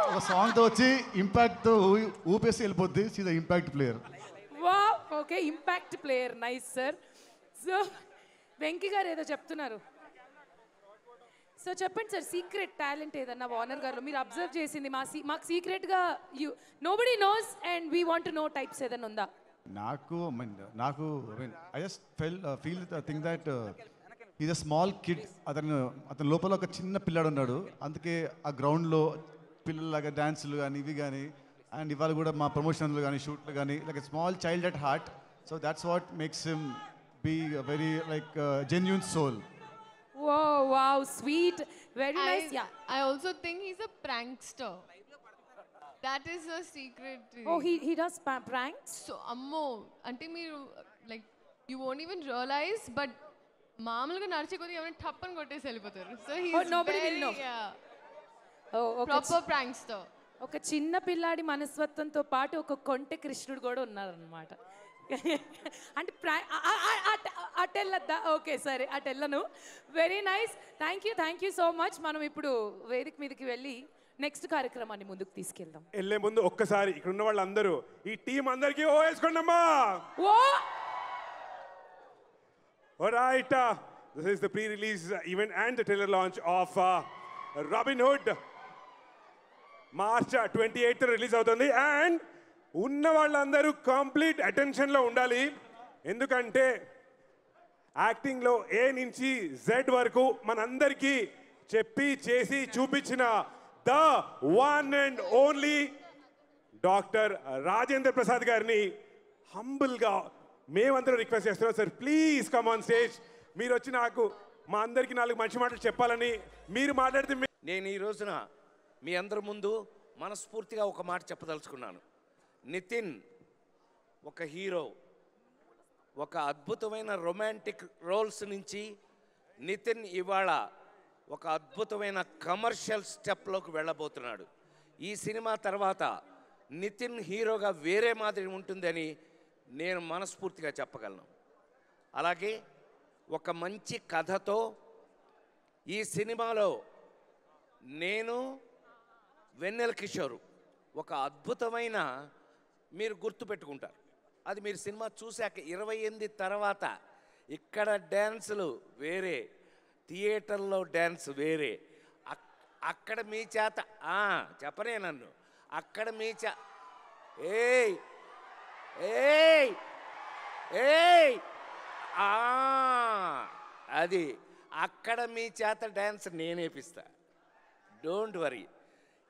ఒక సాంగ్తో వచ్చి ఇంపాక్ట్తో ఊపేసి వెళ్ళిపోద్ది. She's the impact player. వా okay, impact player. Nice sir. So Venky గారు ఏదో చెప్తున్నారు. సో చెప్పండి సార్, సీక్రెట్ టాలెంట్ ఏదన్నా వార్నర్ గారు మీరు అబ్జర్వ్ చేసింది మాకు సీక్రెట్గా nobody knows and we want to know types ఏదన్నా ఉందా? నాకు I just feel think that is a small kid. అతని లోపల ఒక చిన్న పిల్లాడు ఉన్నాడు. అందుకే ఆ గ్రౌండ్లో పిల్లలాగా డ్యాన్సులు కానీ ఇవి కానీ అండ్ ఇవాళ కూడా మా ప్రమోషన్లు కానీ షూట్లు కానీ like a small child at heart. So that's what makes him be very like genuine soul. Whoa, wow, sweet, very nice. Yeah, I also think he's a prankster. That is a secret. Oh, he does pranks. So ammo ante meeru like you won't even realize, but మామూలుగా నడిచే కొద్ది ఏమైనా టప్పని కొట్టేసి వెళ్ళిపోతారు. So he's nobody will very, know. Oh, proper prankster. ఒక చిన్న పిల్లాడి మనస్తత్వంతో పాటు ఒక కొంటె కృష్ణుడు కూడా ఉన్నారనమాట. అంటే అటెళ్ళద్దా? ఓకే సరే, అటెళ్ళను. Very nice, thank you so much. మనం ఇప్పుడు వేదిక మీదకి వెళ్ళి నెక్స్ట్ కార్యక్రమాన్ని ముందుకు తీసుకెళ్దాం. వెళ్ళే ముందు ఒక్కసారి ఇక్కడ ఉన్న వాళ్ళందరూ ఈ టీం అందరికీ ఓ వేసుకోండమ్మా. ఓ Alright, this is the pre-release event and the trailer launch of Robin Hood. March 28th release అవుతుంది. అండ్ ఉన్న వాళ్ళందరూ కంప్లీట్ అటెన్షన్లో ఉండాలి. ఎందుకంటే యాక్టింగ్లో ఏ నుంచి జెడ్ వరకు మనందరికీ చెప్పి చేసి చూపించిన the one and only doctor Rajendra Prasad గారిని హంబుల్గా మేమందరూ రిక్వెస్ట్ చేస్తున్నాం. Sir please come on stage. మీరు వచ్చి నాకు మా అందరికీ 4 మంచి మాటలు చెప్పాలని మీరు మాట్లాడితే నేను ఈ రోజున మీ అందరి ముందు మనస్ఫూర్తిగా ఒక మాట చెప్పదలుచుకున్నాను. నితిన్ ఒక హీరో, ఒక అద్భుతమైన రొమాంటిక్ రోల్స్ నుంచి నితిన్ ఇవాళ ఒక అద్భుతమైన కమర్షియల్ స్టెప్లోకి వెళ్ళబోతున్నాడు. ఈ సినిమా తర్వాత నితిన్ హీరోగా వేరే మాదిరి ఉంటుందని నేను మనస్ఫూర్తిగా చెప్పగలను. అలాగే ఒక మంచి కథతో ఈ సినిమాలో నేను వెన్నెల కిషోర్ ఒక అద్భుతమైన మీరు గుర్తుపెట్టుకుంటారు. అది మీరు సినిమా చూశాక 28 తర్వాత ఇక్కడ డ్యాన్సులు వేరే, థియేటర్లో డ్యాన్స్ వేరే. అక్కడ మీ చేత చెప్పనే నన్ను అక్కడ మీ ఏయ్ ఏయ్ ఏయ్ అది అక్కడ మీ చేత డ్యాన్స్ నేనేపిస్తా. Don't worry.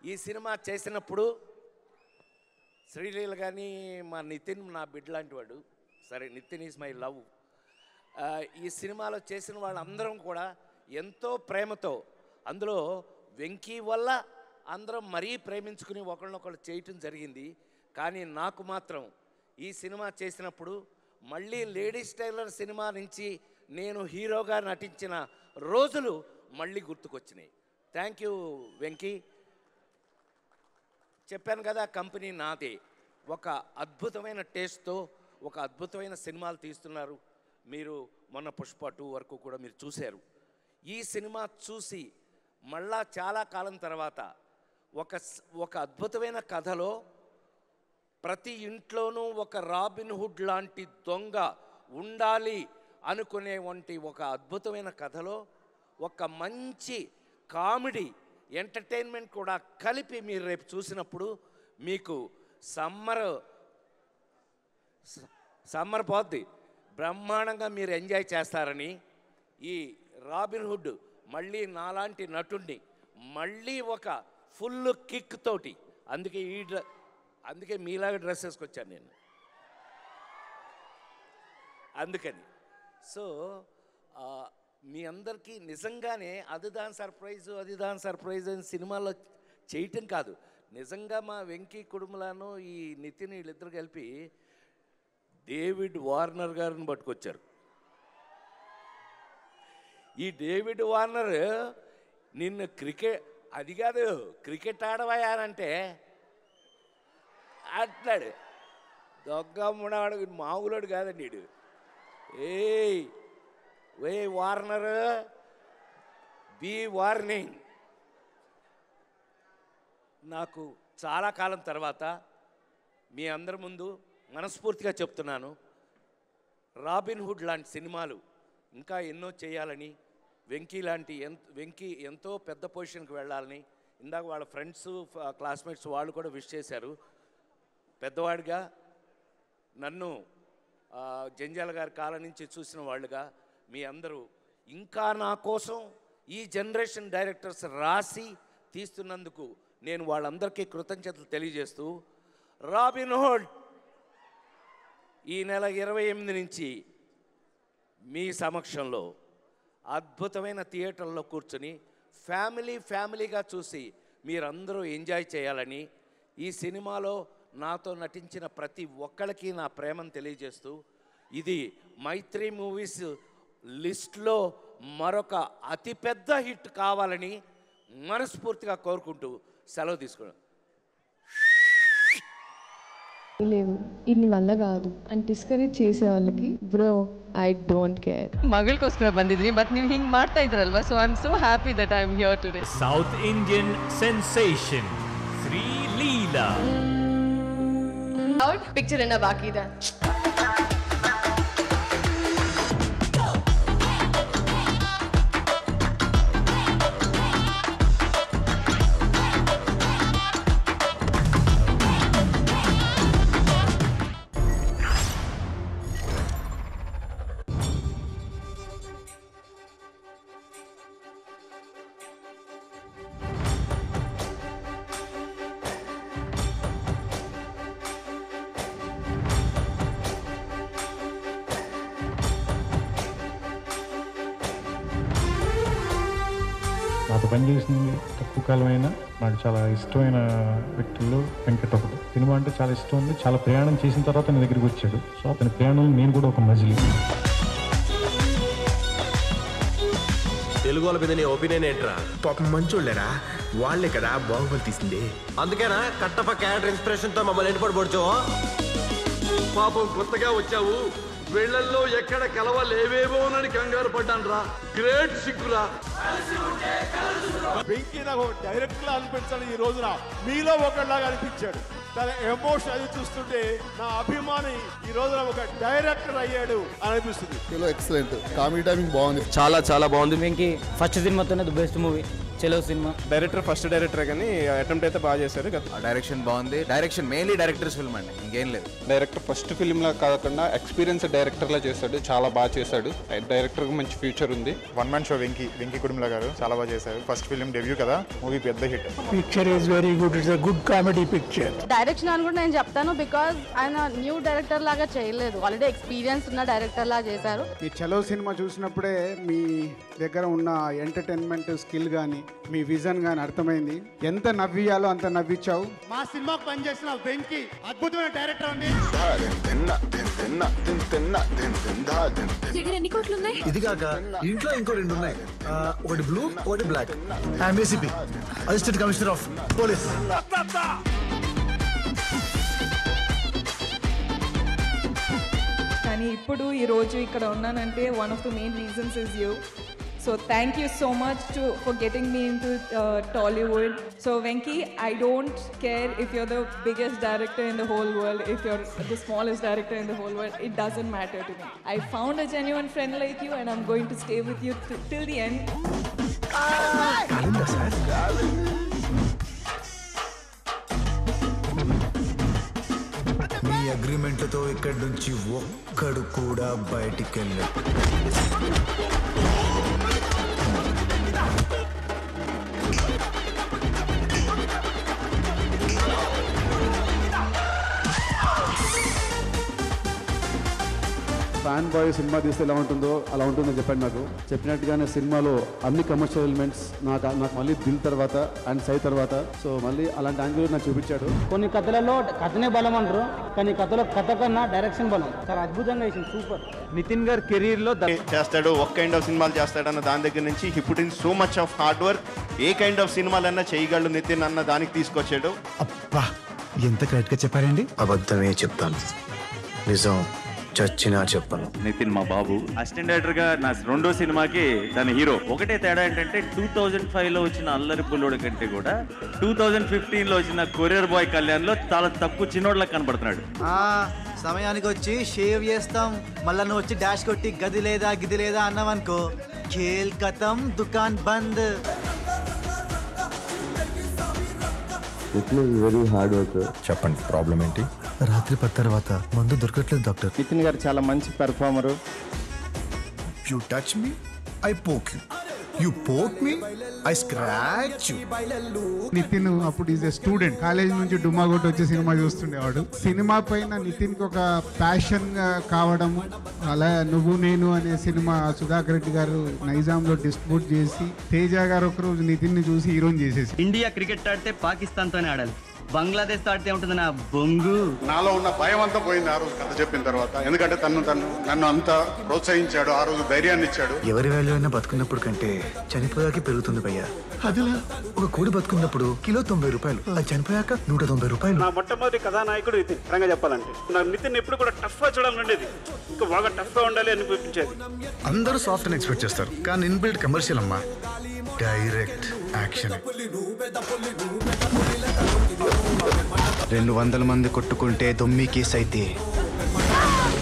ఈ సినిమా చేసినప్పుడు శ్రీలీల కానీ మా నితిన్ నా బిడ్డ లాంటి వాడు. సరే, నితిన్ ఈజ్ మై లవ్. ఈ సినిమాలో చేసిన వాళ్ళందరం కూడా ఎంతో ప్రేమతో, అందులో వెంకీ వల్ల అందరం మరీ ప్రేమించుకుని ఒకళ్ళనొకళ్ళు చేయటం జరిగింది. కానీ నాకు మాత్రం ఈ సినిమా చేసినప్పుడు మళ్ళీ లేడీస్ టైలర్ సినిమా నుంచి నేను హీరోగా నటించిన రోజులు మళ్ళీ గుర్తుకొచ్చినాయి. Thank you Venky. చెప్పాను కదా, కంపెనీ నాదే. ఒక అద్భుతమైన టేస్ట్తో ఒక అద్భుతమైన సినిమాలు తీస్తున్నారు. మీరు మొన్న పుష్ప 2 వరకు కూడా మీరు చూశారు. ఈ సినిమా చూసి మళ్ళా చాలా కాలం తర్వాత ఒక అద్భుతమైన కథలో ప్రతి ఇంట్లోనూ ఒక రాబిన్ హుడ్ లాంటి దొంగ ఉండాలి అనుకునేవంటి ఒక అద్భుతమైన కథలో ఒక మంచి కామెడీ ఎంటర్టైన్మెంట్ కూడా కలిపి మీరు రేపు చూసినప్పుడు మీకు సమ్మర్ పోద్ది, బ్రహ్మాండంగా మీరు ఎంజాయ్ చేస్తారని ఈ రాబిన్ హుడ్ మళ్ళీ నాలాంటి నటుడిని మళ్ళీ ఒక ఫుల్ కిక్ తోటి, అందుకే మీలాగా డ్రెస్ వేసుకొచ్చాను నేను. అందుకని సో మీ అందరికీ నిజంగానే అదిదాన్ సర్ప్రైజ్ అని సినిమాలో చేయటం కాదు, నిజంగా మా వెంకీ కుటుంబలను ఈ నితిన్ వీళ్ళిద్దరు కలిపి డేవిడ్ వార్నర్ గారిని పట్టుకొచ్చారు. ఈ డేవిడ్ వార్నర్ నిన్ను అది కాదు క్రికెట్ ఆడవయానంటే అట్లాడు దొగ్గమ్మడాడు మామూలుడు కాదండి వీడు. ఏ వార్నర్ బీ వార్నింగ్. నాకు చాలా కాలం తర్వాత మీ అందరి ముందు మనస్ఫూర్తిగా చెప్తున్నాను, రాబిన్హుడ్ లాంటి సినిమాలు ఇంకా ఎన్నో చేయాలని, వెంకీ ఎంతో పెద్ద పొజిషన్కి వెళ్ళాలని ఇందాక వాళ్ళ ఫ్రెండ్స్ క్లాస్మేట్స్ వాళ్ళు కూడా విష్ చేశారు. పెద్దవాడిగా నన్ను జంజాల గారి కాలం నుంచి చూసిన వాళ్ళుగా మీ అందరూ ఇంకా నా కోసం ఈ జనరేషన్ డైరెక్టర్స్ రాసి తీస్తున్నందుకు నేను వాళ్ళందరికీ కృతజ్ఞతలు తెలియజేస్తూ, రాబిన్హుడ్ ఈ నెల 28 నుంచి మీ సమక్షంలో అద్భుతమైన థియేటర్లో కూర్చొని ఫ్యామిలీగా చూసి మీరందరూ ఎంజాయ్ చేయాలని, ఈ సినిమాలో నాతో నటించిన ప్రతి ఒక్కరికి నా ప్రేమను తెలియజేస్తూ, ఇది మైత్రి మూవీస్ లిస్ట్లో మరొక అతిపెద్ద హిట్ కావాలని మనస్ఫూర్తిగా కోరుకుంటూ సెలవు తీసుకున్నాను. లేవు ఇన్ని వల్ల కాదు అని డిస్కరేజ్ చేసే వాళ్ళకి బ్రో ಐ ಡೋಂಟ್ ಕೇರ್ ಮಗಳಗೋಸ್ಕರ ಬಂದಿದ್ದೀನಿ ಬಟ್ ನೀವು ಹಿಂಗೆ ಮಾಡ್ತಾ ಇದ್ರಲ್ವಾ so I am so happy that I am here today. South Indian sensation Sri Leela out picture ಏನ ಬಾಕಿ ಇದೆ. నాతో పనిచేసింది తక్కువ కాలమైనా నాకు చాలా ఇష్టమైన వ్యక్తుల్లో వెంకట్ ఒకడు. సినిమా అంటే చాలా ఇష్టం ఉంది. చాలా ప్రయాణం చేసిన తర్వాత నా దగ్గరికి వచ్చాడు. సో అతని ప్రయాణంలో నేను కూడా ఒక మజిలీ. తెలుగు వాళ్ళ మీద నీ ఒపీనియన్ ఏంట్రా? పాపం మంచోళ్ళరా, వాళ్లే కదా బాహుబలి తీసింది. అందుకేనా కట్టప్ప క్యారెక్టర్ ఇన్స్పిరేషన్ తో మమ్మల్ని ఎండిపడి పొడిచావు. పాపం కొత్తగా వచ్చావు, వీళ్ళల్లో ఎక్కడ కలవలేవేమోనని కంగారు పడ్డాను రా. గ్రేట్ సిగ్గురా. వెంకీ నాకు డైరెక్ట్ లా అనిపించాడు. ఈ రోజున మీలో ఒకళ్ళలాగా అనిపించాడు. తన ఎమోషన్ అది చూస్తుంటే నా అభిమాని ఈ రోజున ఒక డైరెక్టర్ అయ్యాడు అనిపిస్తుంది. ఎక్సలెంట్ కామెడీ టైమింగ్ బాగుంది, చాలా బాగుంది. వెంకీ ఫస్ట్ సినిమాతోనే ది బెస్ట్ మూవీ చెలో సినిమా. డైరెక్టర్ ఫస్ట్ డైరెక్టర్ కానీ అటెంప్ట్ అయితే బాగా చేశారు. డైరెక్షన్ బాగుంది. డైరెక్షన్ మెయిన్లీ డైరెక్టర్స్ ఫిల్మ్ అండి, ఇంకేం లేదు. డైరెక్టర్ ఫస్ట్ ఫిల్మ్ లా కాకుండా ఎక్స్పీరియన్స్ డైరెక్టర్ లా చేశాడు, చాలా బాగా చేశాడు. డైరెక్టర్ కి మంచి ఫ్యూచర్ ఉంది. వన్ మ్యాన్ షో వెంకీ కుటుంబ గారు చాలా బాగా చేశారు. ఫస్ట్ ఫిల్మ్ డెబ్యూ కదా, మూవీ పెద్ద hit. Picture is very good, it's a good comedy picture. Direction అని కూడా నేను చెప్తాను, బికాజ్ ఆయన న్యూ డైరెక్టర్ లాగా చేయలేదు, ఆల్రెడీ ఎక్స్పీరియన్స్ ఉన్న డైరెక్టర్ లాగా చేశారు. ఈ చలో సినిమా చూసినప్పుడే మీ దగ్గర ఉన్న ఎంటర్టైన్మెంట్ స్కిల్ కానీ మీ విజన్ కానీ అర్థమైంది. ఎంత నవ్వియాలో అంత నవ్వించావు. మా సినిమాకు పనిచేసిన వెంకీ అద్భుతమైన డైరెక్టర్ అండి. ఎన్ని కోట్లు ఉన్నాయి? ఇది కాక ఇంట్లో ఇంకో 2 ఉన్నాయి. ఒకటి బ్లూ, ఒకటి black. I'm ACP, assistant commissioner of police. కానీ ఇప్పుడు ఈరోజు ఇక్కడ ఉన్నానంటే one of the main reasons is you. So thank you so much for getting me into Tollywood. So Venki, I don't care if you're the biggest director in the whole world, if you're the smallest director in the whole world, it doesn't matter to me. I found a genuine friend like you and I'm going to stay with you till the end. మీ అగ్రిమెంట్లతో ఇక్కడి నుంచి ఒక్కడు కూడా బయటికి వెళ్ళాడు. Fan boy cinema తీస్తే ఎలా ఉంటుందో అలా ఉంటుందని చెప్పాడు నాకు. చెప్పినట్టుగానే సినిమాలో అన్ని కమర్షియల్ ఎలిమెంట్స్ నాకు మళ్ళీ దిల్ తర్వాత అండ్ సై తర్వాత సో మళ్ళీ అలాంటి యాంగిల్ నాకు చూపించాడు. కొన్ని కథలలో కథనే బలం అంటారు, కానీ కథలో కథ కన్నా డైరెక్షన్ బలం. చాలా అద్భుతంగా వేసింది, సూపర్. నితిన్ గారు కెరీర్ లో చేస్తాడు, ఒక కైండ్ ఆఫ్ సినిమాలు చేస్తాడన్న దాని దగ్గర నుంచి he put in so much of hard work. ఏ కైండ్ ఆఫ్ సినిమాలన్నా చేయగలడు నితిన్ అన్న దానికి తీసుకొచ్చాడు. అబ్బా ఎంత కరెక్ట్ గా చెప్పారండి. అబద్ధమే చెప్తాను, నిజం చచ్చినా చెప్పను. నితిన్ మా బాబు అసిస్టెంట్ డైరెక్టర్ గా నా రెండో సినిమాకి తన హీరో. ఒకటే తేడా ఏంటంటే 2005 లో వచ్చిన అల్లరి పుల్లోడు కంటే కూడా 2015 లో వచ్చిన కొరియర్ బాయ్ కళ్యాణ్ లో చాలా తక్కువ చిన్నోడ్లా కనబడుతున్నాడు. సమయానికి వచ్చి షేవ్ చేస్తాం, మళ్ళా నువ్వు వచ్చి డాష్ కొట్టి గది లేదా గిది లేదా అన్నావనుకో ఖేల్ ఖతం, దుకాన్ బంద్. Very hard work. చెప్పండి ప్రాబ్లం ఏంటి? రాత్రి 10 తర్వాత మందు దొరకట్లేదు డాక్టర్. నితిన్ గారు చాలా మంచి performer. You touch me I poke you, you poke me I scratch you. Nithin అప్పుడు ఈజ్ ఎ స్టూడెంట్, కాలేజ్ నుంచి డుమ్మా కొట్టి వచ్చే సినిమా చూస్తుండేవాడు. సినిమా పైన నితిన్కి ఒక ప్యాషన్ కావడం, అలా నువ్వు నేను అనే సినిమా సుధాకర్ రెడ్డి గారు నైజాంలో డిస్ట్రిబ్యూట్ చేసి తేజ గారు ఒకరోజు నితిన్ ని చూసి హీరోని చేసేసి. ఇండియా క్రికెట్ ఆడితే పాకిస్తాన్ తోనే ఆడాలి, బంగ్లాదేశ్ ఆడితే ఉంటుంది నా బొంగు. నాలో ఉన్న భయం అంతా పోయింది ఆ రోజు కథ చెప్పిన తర్వాత. ఎందుకంటే నన్ను అంత ప్రోత్సహించాడు, ఆ రోజు ధైర్యాన్ని ఇచ్చాడు. ఎవరి వాల్యూ అయినా బతుకున్నప్పుడు కంటే చనిపోయాక పెరుగుతుంది భయ్యా. అదిలా ఒక కోడి బతుకున్నప్పుడు కిలో 90 రూపాయలు, అది చనిపోయాక 190 రూపాయలు. నా మొట్టమొదటి కథానాయకుడు నితిన్. రంగా చెప్పాలంటే నాకు నితిన్ ఎప్పుడు కూడా టఫ్ గా చూడాలనుండేది, ఇంకా బాగా టఫ్ గా ఉండాలి అనిపించేది. అందరూ సాఫ్ట్ అని ఎక్స్పెక్ట్ చేస్తారు, కానీ ఇన్బిల్ట్ కమర్షియల్ అమ్మా, డైరెక్ట్ యాక్షన్. 200 మంది కొట్టుకుంటే దొమ్మి కేసు అయితే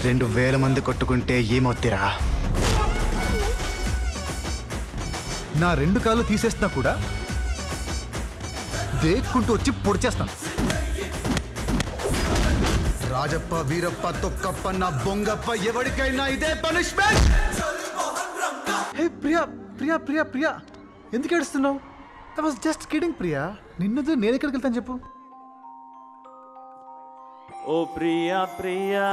2000 మంది కొట్టుకుంటే ఏమవుతారా? నా 2 కాళ్ళు తీసేస్తున్నా కూడా దేక్కుంటూ వచ్చి పొడిచేస్తాను. రాజప్ప, వీరప్ప, తొక్కప్ప, నా బొంగప్ప, ఎవరికైనా ఇదే పనిష్మెంట్. హే ప్రియా ప్రియా ప్రియా ప్రియా, ఎందుకు ఏడుస్తున్నావు? I was just kidding Priya. నిన్నది నేను ఎక్కడికి వెళ్తాను చెప్పు. ఓ Priya Priya,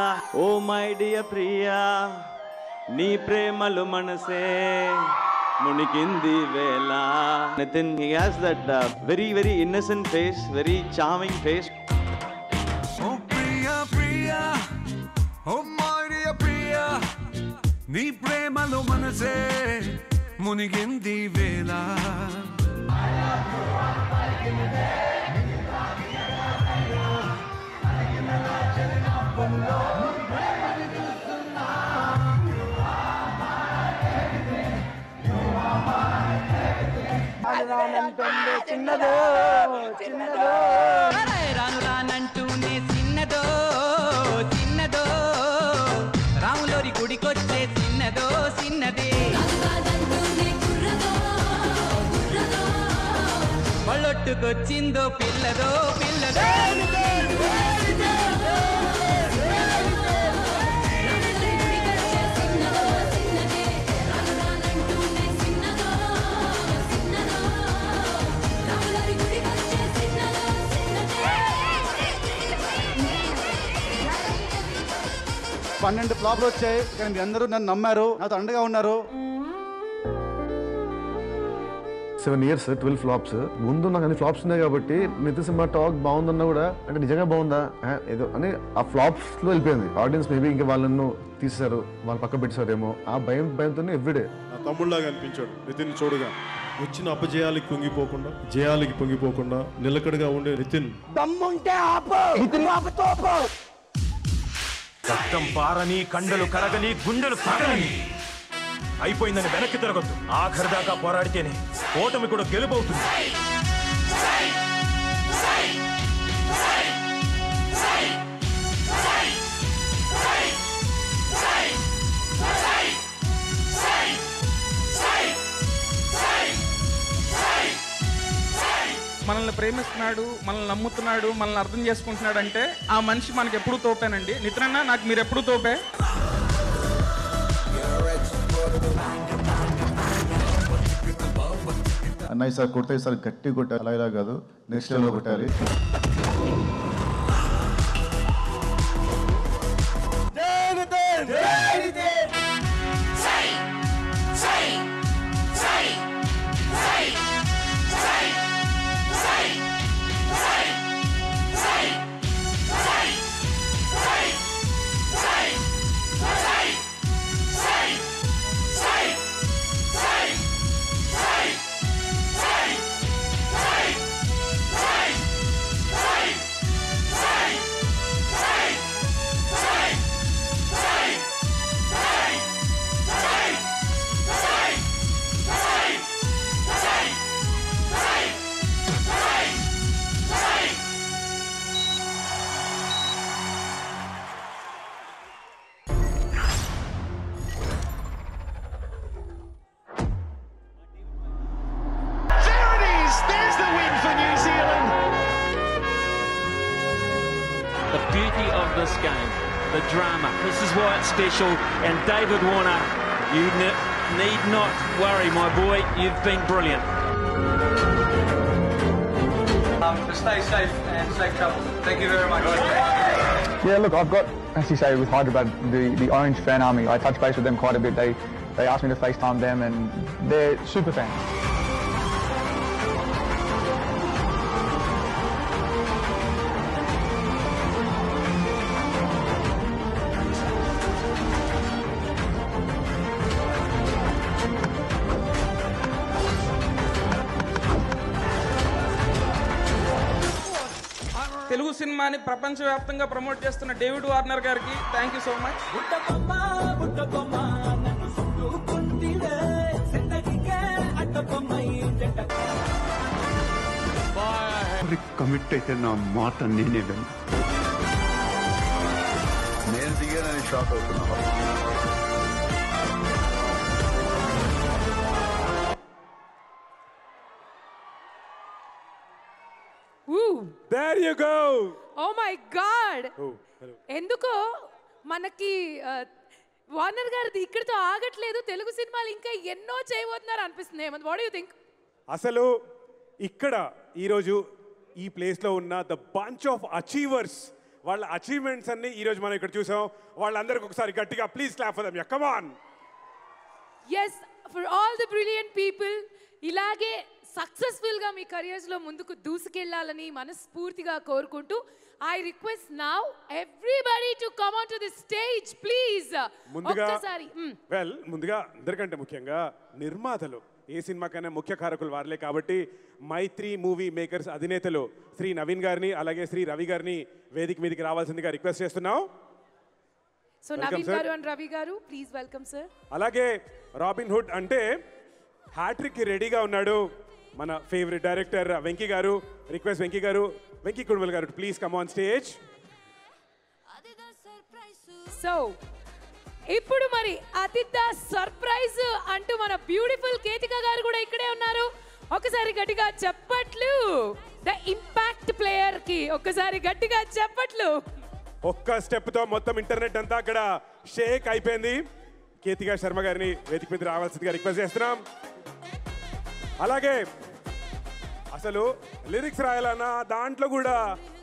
oh my dear Priya, నీ ప్రేమలు మనసే మునిగింది వేళ. Nithin, he has that very very innocent face, very charming face. ఓ Priya Priya, oh my dear Priya, నీ ప్రేమలు మనసే మునిగింది వేళ. చిన్నదో చిన్నదో రాను రానంటూనే చిన్నదో చిన్నదో, రాములోరి గుడికొచ్చే చిన్నదో చిన్నదే, పళ్ళొట్టుకొచ్చిందో పిల్లదో పిల్లదో. పన్నెండు ఫ్లాప్లు వచ్చాయి, కానీ మీ అందరూ నన్ను నమ్మారు, నాతో అండగా ఉన్నారు. 7 years 12 ఫ్లాప్స్. ముందు నాకు అన్ని ఫ్లాప్స్ ఉన్నాయి కాబట్టి నితిన్ సినిమా టాక్ బాగుందన్నా కూడా అంటే నిజంగా బాగుందా ఏదో అని ఆ ఫ్లాప్స్ లో వెళ్ళిపోయింది ఆడియన్స్. మేబీ ఇంకా వాళ్ళను తీసేశారు, వాళ్ళు పక్క పెట్టారేమో ఆ భయంతోనే ఎవ్రీడే. నా తమ్ముళ్ళలాగా అనిపించాడు నితిన్ చూడగా. వచ్చిన అపజయాలకి పొంగిపోకుండా, జయాలకి పొంగిపోకుండా నిలకడగా ఉండే నితిన్. దమ్ముంటే ఆపు, ఆపుతోపు. రక్తం పారని, కండలు కరగని, గుండెలు పగలని, అయిపోయిందని వెనక్కి తిరగొద్దు. ఆఖరి దాకా పోరాడితేనే ఓటమి కూడా గెలుపవుతుంది. మనల్ని ప్రేమిస్తున్నాడు, మనల్ని నమ్ముతున్నాడు, మనల్ని అర్థం చేసుకుంటున్నాడు అంటే ఆ మనిషి మనకి ఎప్పుడు తోపేనండి. నితిన్ అన్న, నాకు మీరు ఎప్పుడు తోపే. అన్నయ్య సార్ కొడితే సార్ గట్టి కొట్టాలి, అలా ఇలా కాదు, నెక్స్ట్ లెవెల్లో కొట్టాలి. game, the drama. This is why it's special. And David Warner, you need not worry, my boy. You've been brilliant. Stay safe and safe travel. Thank you very much. Yeah, look, I've got, as you say, with Hyderabad, the Orange fan army. I touch base with them quite a bit. They asked me to FaceTime them, and they're super fans. Telugu సినిమాని ప్రపంచవ్యాప్తంగా promote చేస్తున్న David Warner గారికి thank you so much. Commit అయితే నా మాట నేనే విన్నా. నేను దిగానని షాక్ అవుతున్నా. There you go. Oh my God. ఎందుకో మనకి వార్నర్ గారిది ఇక్కడితో ఆగట్లేదు. తెలుగు సినిమాలు ఇంకా ఎన్నో చేయబోతున్నారు అనిపిస్తుంది. What do you think? అసలు ఇక్కడ ఈరోజు ఈ ప్లేస్లో ఉన్న ద బంచ్ ఆఫ్ అచీవర్స్, వాళ్ళ అచీవ్మెంట్స్ అన్ని ఈరోజు మనం ఇక్కడ చూసాం. వాళ్ళందరికీ ఒకసారి గట్టిగా please clap for them. Yeah come on. yes, for all the brilliant people, ఇలాగే సక్సెస్ఫుల్గా మీ కెరియర్స్లో ముందుకు దూసుకెళ్లాలని మనస్ఫూర్తిగా కోరుకుంటూ I request now everybody to come onto the stage, please. ముందుగా అందరికంటే ముఖ్యంగా నిర్మాతలు, ఏ సినిమాకైనా ముఖ్య కారకులు వారలే కాబట్టి మైత్రి మూవీ మేకర్స్ అధినేతలు శ్రీ నవీన్ గారిని అలాగే శ్రీ రవి గారిని వేదిక మీదకి రావాల్సిందిగా రిక్వెస్ట్ చేస్తున్నాం. సో నవీన్ గారు అండ్ రవి గారు, ప్లీజ్ వెల్కమ్ సార్. అలాగే రాబిన్ హుడ్ అంటే హ్యాట్రిక్ కి రెడీగా ఉన్నాడు మన ఫేవరెట్ డైరెక్టర్ వెంకీ గారు. రిక్వెస్ట్ వెంకీ గారు, వెంకీ కుడుమల్ గారు, please come on stage. So ఇప్పుడు మరి అతిథ సర్ప్రైజ్ అంటూ మన బ్యూటిఫుల్ కేతిక గారు కూడా ఇక్కడే ఉన్నారు. ఒకసారి గట్టిగా చెప్పట్లు ద ఇంపాక్ట్ ప్లేయర్ కి, ఒకసారి గట్టిగా చెప్పట్లు. ఒక్క స్టెప్ తో మొత్తం ఇంటర్నెట్ అంతా అక్కడ షేక్ అయిపోయింది. కేతిక శర్మ గారిని వేదిక మీద రావాల్సిందిగా రిక్వెస్ట్ చేస్తున్నాం. అలాగే అసలు లిరిక్స్ రాయాలన్నా, దాంట్లో కూడా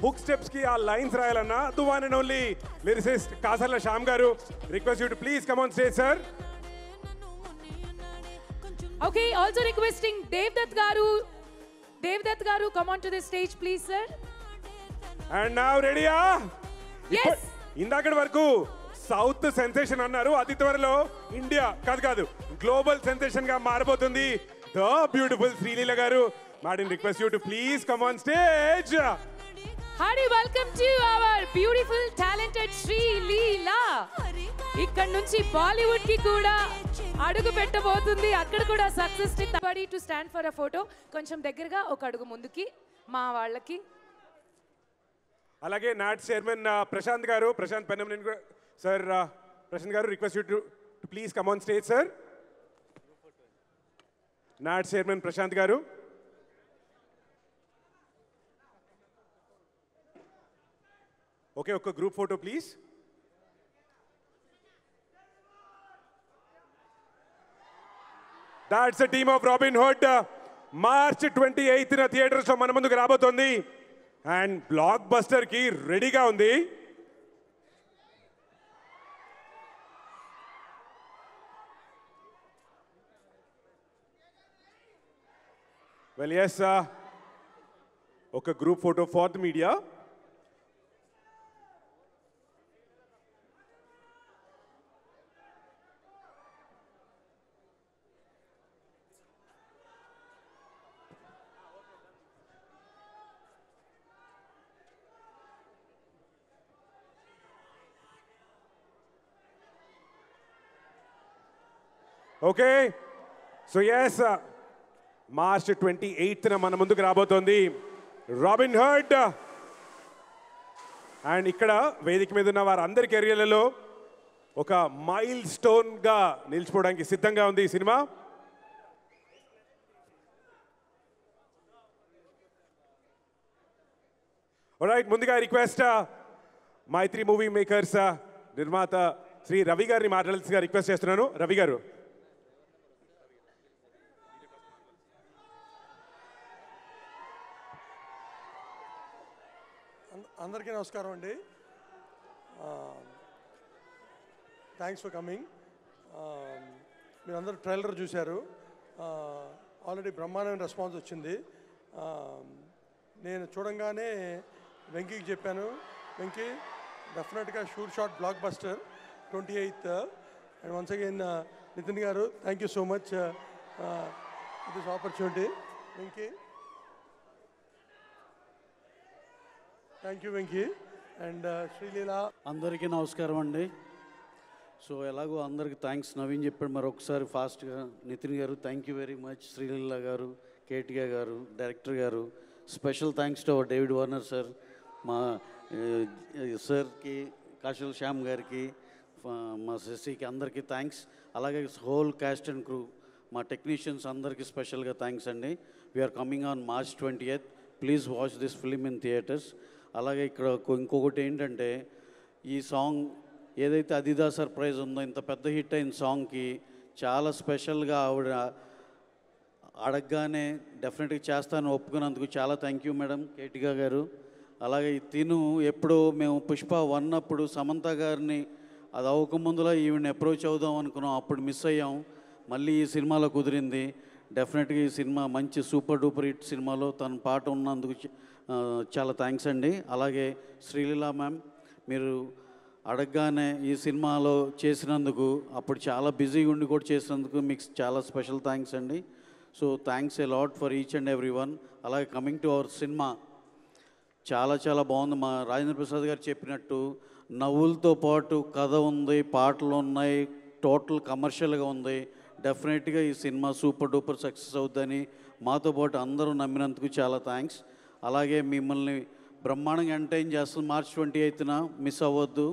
హుక్ స్టెప్స్ కి ఆ లైన్స్ రాయాలన్నా the one and only lyricist Kasarla Shyam గారు. Request you to please come on stage sir. Okay, also requesting Devdutt గారు come on to the stage please sir. And now రెడీయా? ఇందాకటి వరకు సౌత్ సెన్సేషన్ అన్నారు, అతి త్వరలో ఇండియా కాదు గ్లోబల్ సెన్సేషన్ గా మారబోతుంది ద బ్యూటిఫుల్ శ్రీలీల గారు. Madam, request you to please come on stage. Hearty welcome to our beautiful talented Sri Leela. ఇక్కడ నుంచి బాలీవుడ్ కి కూడా అడుగు పెట్టబోతుంది. అక్కడ కూడా సక్సెస్ బడి to stand for a photo. కొంచెం దగ్గరగా ఒక అడుగు ముందుకి మా వాళ్ళకి. అలాగే నాట్ చైర్మన్ ప్రశాంత్ గారు, ప్రశాంత్ పెన్నమనేని సార్, ప్రశాంత్ గారు request you to please come on stage sir. Not chairman Prashanth గారు. ఓకే, ఒక group photo please. That's the team of Robin Hood. March 28న థియేటర్స్ లో మన ముందుకు రాబోతోంది అండ్ బ్లాక్ బస్టర్ కి రెడీగా ఉంది. వెల్ yes, ఒక group photo for the media. Okay, so yes, March 28న మన ముందుకు రాబోతోంది రాబిన్ హుడ్. అండ్ ఇక్కడ వేదిక మీద ఉన్న వారందరి కెరియర్లలో ఒక మైల్ స్టోన్గా నిలిచిపోవడానికి సిద్ధంగా ఉంది ఈ సినిమా. రైట్, ముందుగా రిక్వెస్ట్ మైత్రి మూవీ మేకర్స్ నిర్మాత శ్రీ రవి గారిని మాట్లాడాల్సిందిగా రిక్వెస్ట్ చేస్తున్నాను. రవి గారు. అందరికీ నమస్కారం అండి. Thanks for coming. మీరందరూ ట్రైలర్ చూశారు. ఆల్రెడీ బ్రహ్మాండమైన రెస్పాన్స్ వచ్చింది. నేను చూడంగానే వెంకీకి చెప్పాను, వెంకీ డెఫినెట్గా sure shot blockbuster 28th. And once again Nithin గారు, thank you so much this opportunity. Venky, thank you Venky. And Sreeleela. అందరికీ నమస్కారం అండి. సో ఎలాగో అందరికీ థ్యాంక్స్ నవీన్ చెప్పాడు, మరొకసారి ఫాస్ట్గా నితిన్ గారు thank you very much, Sreeleela గారు, కేటిగా గారు, డైరెక్టర్ గారు, special thanks to our David Warner sir, మా సార్కి, కాశల్ శ్యామ్ గారికి, మా శశికి, అందరికీ థ్యాంక్స్. అలాగే హోల్ క్యాస్ట్ అండ్ క్రూ, మా టెక్నీషియన్స్ అందరికీ స్పెషల్గా థ్యాంక్స్ అండి. We are coming on March 20th. Please watch this film in theatres. అలాగే ఇక్కడ ఇంకొకటి ఏంటంటే, ఈ సాంగ్ ఏదైతే అదిదా సర్ప్రైజ్ ఉందో, ఇంత పెద్ద హిట్ అయిన సాంగ్కి చాలా స్పెషల్గా ఆవిడ అడగగానే డెఫినెట్గా చేస్తాను ఒప్పుకున్నందుకు చాలా థ్యాంక్ యూ మేడం కేటిగా గారు. అలాగే తిను ఎప్పుడో మేము పుష్ప 1 అప్పుడు సమంత గారిని అది అవ్వకముందులో ఈవిని అప్రోచ్ అవుదాం అనుకున్నాం, అప్పుడు మిస్ అయ్యాం. మళ్ళీ ఈ సినిమాలో కుదిరింది. డెఫినెట్గా ఈ సినిమా మంచి సూపర్ డూపర్ హిట్ సినిమాలో తన పాట ఉన్నందుకు చాలా థ్యాంక్స్ అండి. అలాగే శ్రీలీలా మ్యామ్, మీరు అడగగానే ఈ సినిమాలో చేసినందుకు, అప్పుడు చాలా బిజీగా ఉండి కూడా చేసినందుకు మీకు చాలా స్పెషల్ థ్యాంక్స్ అండి. So thanks a lot for each and every one. అలాగే కమింగ్ టు అవర్ సినిమా, చాలా చాలా బాగుంది. మా రాజేంద్ర ప్రసాద్ గారు చెప్పినట్టు నవ్వులతో పాటు కథ ఉంది, పాటలు ఉన్నాయి, టోటల్ కమర్షియల్గా ఉంది. డెఫినెట్గా ఈ సినిమా సూపర్ డూపర్ సక్సెస్ అవుతుందని మాతో పాటు అందరూ నమ్మినందుకు చాలా థ్యాంక్స్. అలాగే మిమ్మల్ని బ్రహ్మాండంగా ఎంటర్టైన్ చేస్తుంది. March 28th మిస్ అవ్వద్దు.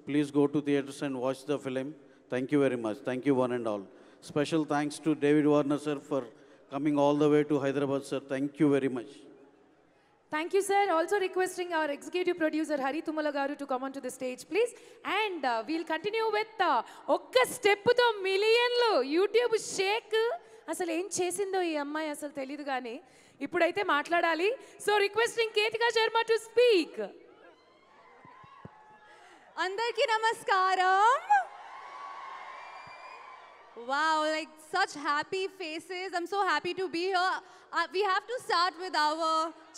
Please go to theatres and watch the film. Thank you very much. Thank you one and all. Special thanks to David Warner sir for coming all the way to Hyderabad sir. Thank you very much. Thank you, sir. Also requesting our executive producer Hari Tumala garu to come onto the stage, please. And we'll continue with ఒక్క step తో మిలియన్లు YouTube Sheikh. అసలు ఏం చేసిందో ఈ అమ్మాయి అసలు తెలియదు, కానీ ఇప్పుడైతే మాట్లాడాలి. So requesting Ketika Sharma to speak. అందరికీ నమస్కారం. Wow, like such happy faces. I'm so happy to be here. We have to start with our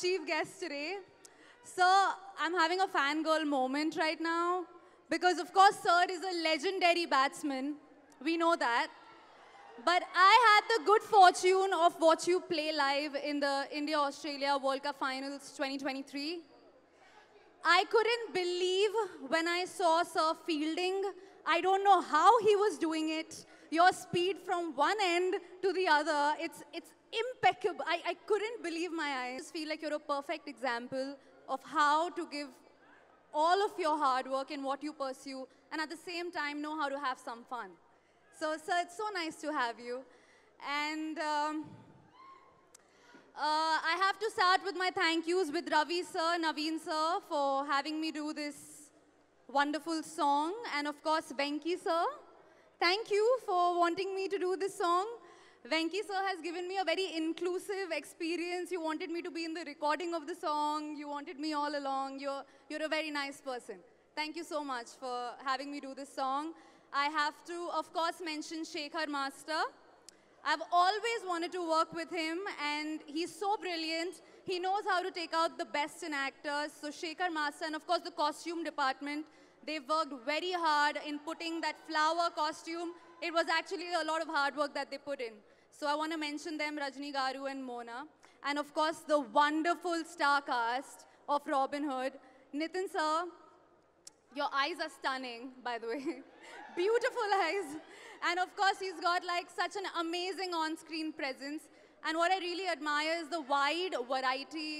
chief guest today. So I'm having a fangirl moment right now because of course sir is a legendary batsman. We know that. But I had the good fortune of watch you play live in the India-Australia World Cup Finals 2023. I couldn't believe when I saw sir fielding. I don't know how he was doing it. Your speed from one end to the other, it's impeccable. I couldn't believe my eyes. I just feel like you're a perfect example of how to give all of your hard work in what you pursue and at the same time know how to have some fun. So sir, it's so nice to have you. And I have to start with my thank yous with Ravi sir, Naveen sir for having me do this wonderful song, and of course Venki sir. Thank you for wanting me to do this song. Venki sir has given me a very inclusive experience. You wanted me to be in the recording of the song. You wanted me all along. You're a very nice person. Thank you so much for having me do this song. I have to, of course, mention Shekhar Master. I've always wanted to work with him, and he's so brilliant. He knows how to take out the best in actors. So Shekhar Master, and of course the costume department, they've worked very hard in putting that flower costume. It was actually a lot of hard work that they put in. So I want to mention them, Rajni Garu and Mona. And of course, the wonderful star cast of Robin Hood. Nitin sir, your eyes are stunning, by the way. Beautiful eyes. And of course, he's got like such an amazing on-screen presence. And what I really admire is the wide variety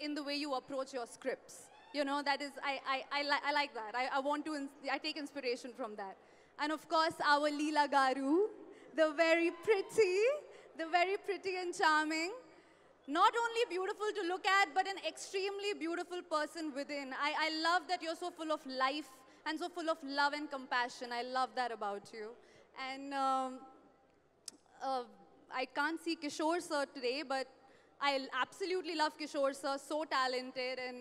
in the way you approach your scripts. You know, that is, I like that. I take inspiration from that. And of course, our Leela Garu, the very pretty and charming. not only beautiful to look at, but an extremely beautiful person within. I love that you're so full of life and so full of love and compassion. I love that about you. And I can't see Kishore sir today, but I absolutely love Kishore sir, so talented, and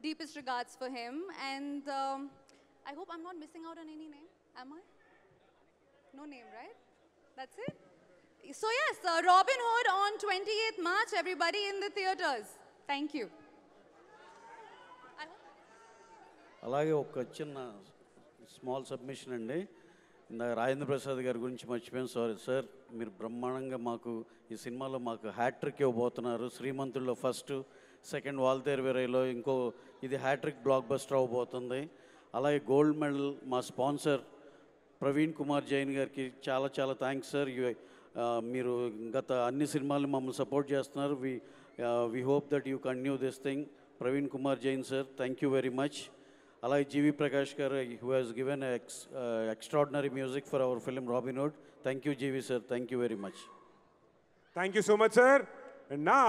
deepest regards for him. And I hope I'm not missing out on any name, am I? No name, right? That's it? So yes, Robin Hood on 28th March, everybody in the theaters. Thank you. అలాగే ఒక చిన్న small submission అండి. ఇందాక రాజేంద్ర ప్రసాద్ గారి గురించి మర్చిపోయాను, sorry sir. మీరు బ్రహ్మాండంగా మాకు ఈ సినిమాలో మాకు హ్యాట్రిక్ ఇవ్వబోతున్నారు. శ్రీమంతుల్లో ఫస్ట్, సెకండ్ వాల్తేరు వీరయ్యలో ఇంకో ఇది హ్యాట్రిక్ బ్లాక్ బస్టర్ అవ్వబోతుంది. అలాగే గోల్డ్ మెడల్ మా స్పాన్సర్ ప్రవీణ్ కుమార్ జైన్ గారికి చాలా చాలా థ్యాంక్స్ సార్. మీరు గత అన్ని సినిమాలు మమ్మల్ని సపోర్ట్ చేస్తున్నారు. We hope that you continue this thing. Praveen Kumar Jain sir, thank you very much. అలాగే GV Prakash garu, who has given extraordinary music for our film Robin Hood. Thank you GV sir, thank you very much. Thank you so much sir. And now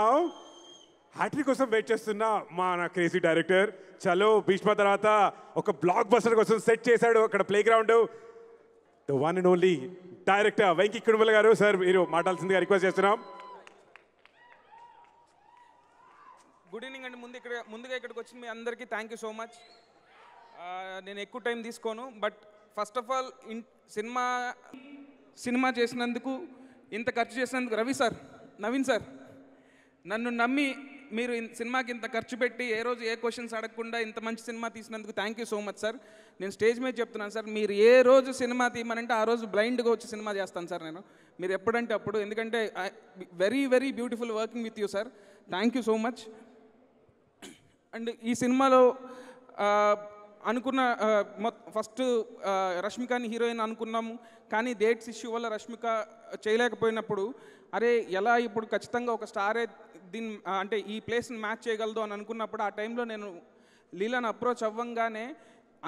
hattrick కోసం wait చేస్తున్న మన crazy director, చలో భీష్మ తర్వాత ఒక block buster కోసం set చేశాడు అక్కడ play ground. The one and only director Venky Kudumula గారు. సార్ మీరు మాట్లాడాల్సిందిగా రిక్వెస్ట్ చేస్తున్నాం. గుడ్ ఈవినింగ్ అండి. ముందుగా ఇక్కడికి వచ్చిన మీ అందరికీ థ్యాంక్ యూ సో మచ్. నేను ఎక్కువ టైం తీసుకోను, but first of all cinema చేసినందుకు, ఇంత ఖర్చు చేసినందుకు రవి సార్, నవీన్ సార్, నన్ను నమ్మి మీరు సినిమాకి ఇంత ఖర్చు పెట్టి ఏ రోజు ఏ క్వశ్చన్స్ అడగకుండా ఇంత మంచి సినిమా తీసినందుకు thank you so much sir. నేను స్టేజ్ మీద చెప్తున్నాను సార్, మీరు ఏ రోజు సినిమా తీయమనంటే ఆ రోజు బ్లైండ్గా వచ్చి సినిమా చేస్తాను సార్ నేను, మీరు ఎప్పుడంటే అప్పుడు. ఎందుకంటే very very beautiful working with you sir. Thank you so much. And ఈ సినిమాలో అనుకున్న ఫస్ట్ రష్మికని హీరోయిన్ అనుకున్నాము, కానీ డేట్స్ ఇష్యూ వల్ల రష్మిక చేయలేకపోయినప్పుడు, అరే ఎలా ఇప్పుడు ఖచ్చితంగా ఒక స్టారే అంటే ఈ ప్లేస్ని మ్యాచ్ చేయగలదు అని అనుకున్నప్పుడు, ఆ టైంలో నేను లీలాని అప్రోచ్ అవ్వంగానే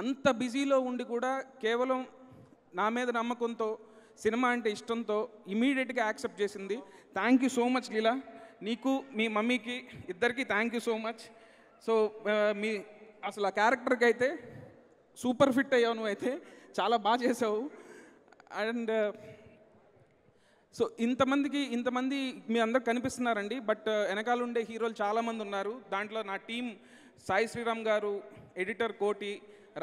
అంత బిజీలో ఉండి కూడా కేవలం నా మీద నమ్మకంతో, సినిమా అంటే ఇష్టంతో ఇమీడియట్గా యాక్సెప్ట్ చేసింది. Thank you so much Leela. నీకు మీ మమ్మీకి ఇద్దరికి thank you so much. So మీ అసలు ఆ క్యారెక్టర్కి అయితే సూపర్ ఫిట్ అయ్యావు, నువ్వైతే చాలా బాగా చేసావు. అండ్ సో ఇంతమంది మీ అందరు కనిపిస్తున్నారండి, బట్ వెనకాల ఉండే హీరోలు చాలామంది ఉన్నారు. దాంట్లో నా టీం సాయి శ్రీరామ్ గారు, ఎడిటర్ కోటి,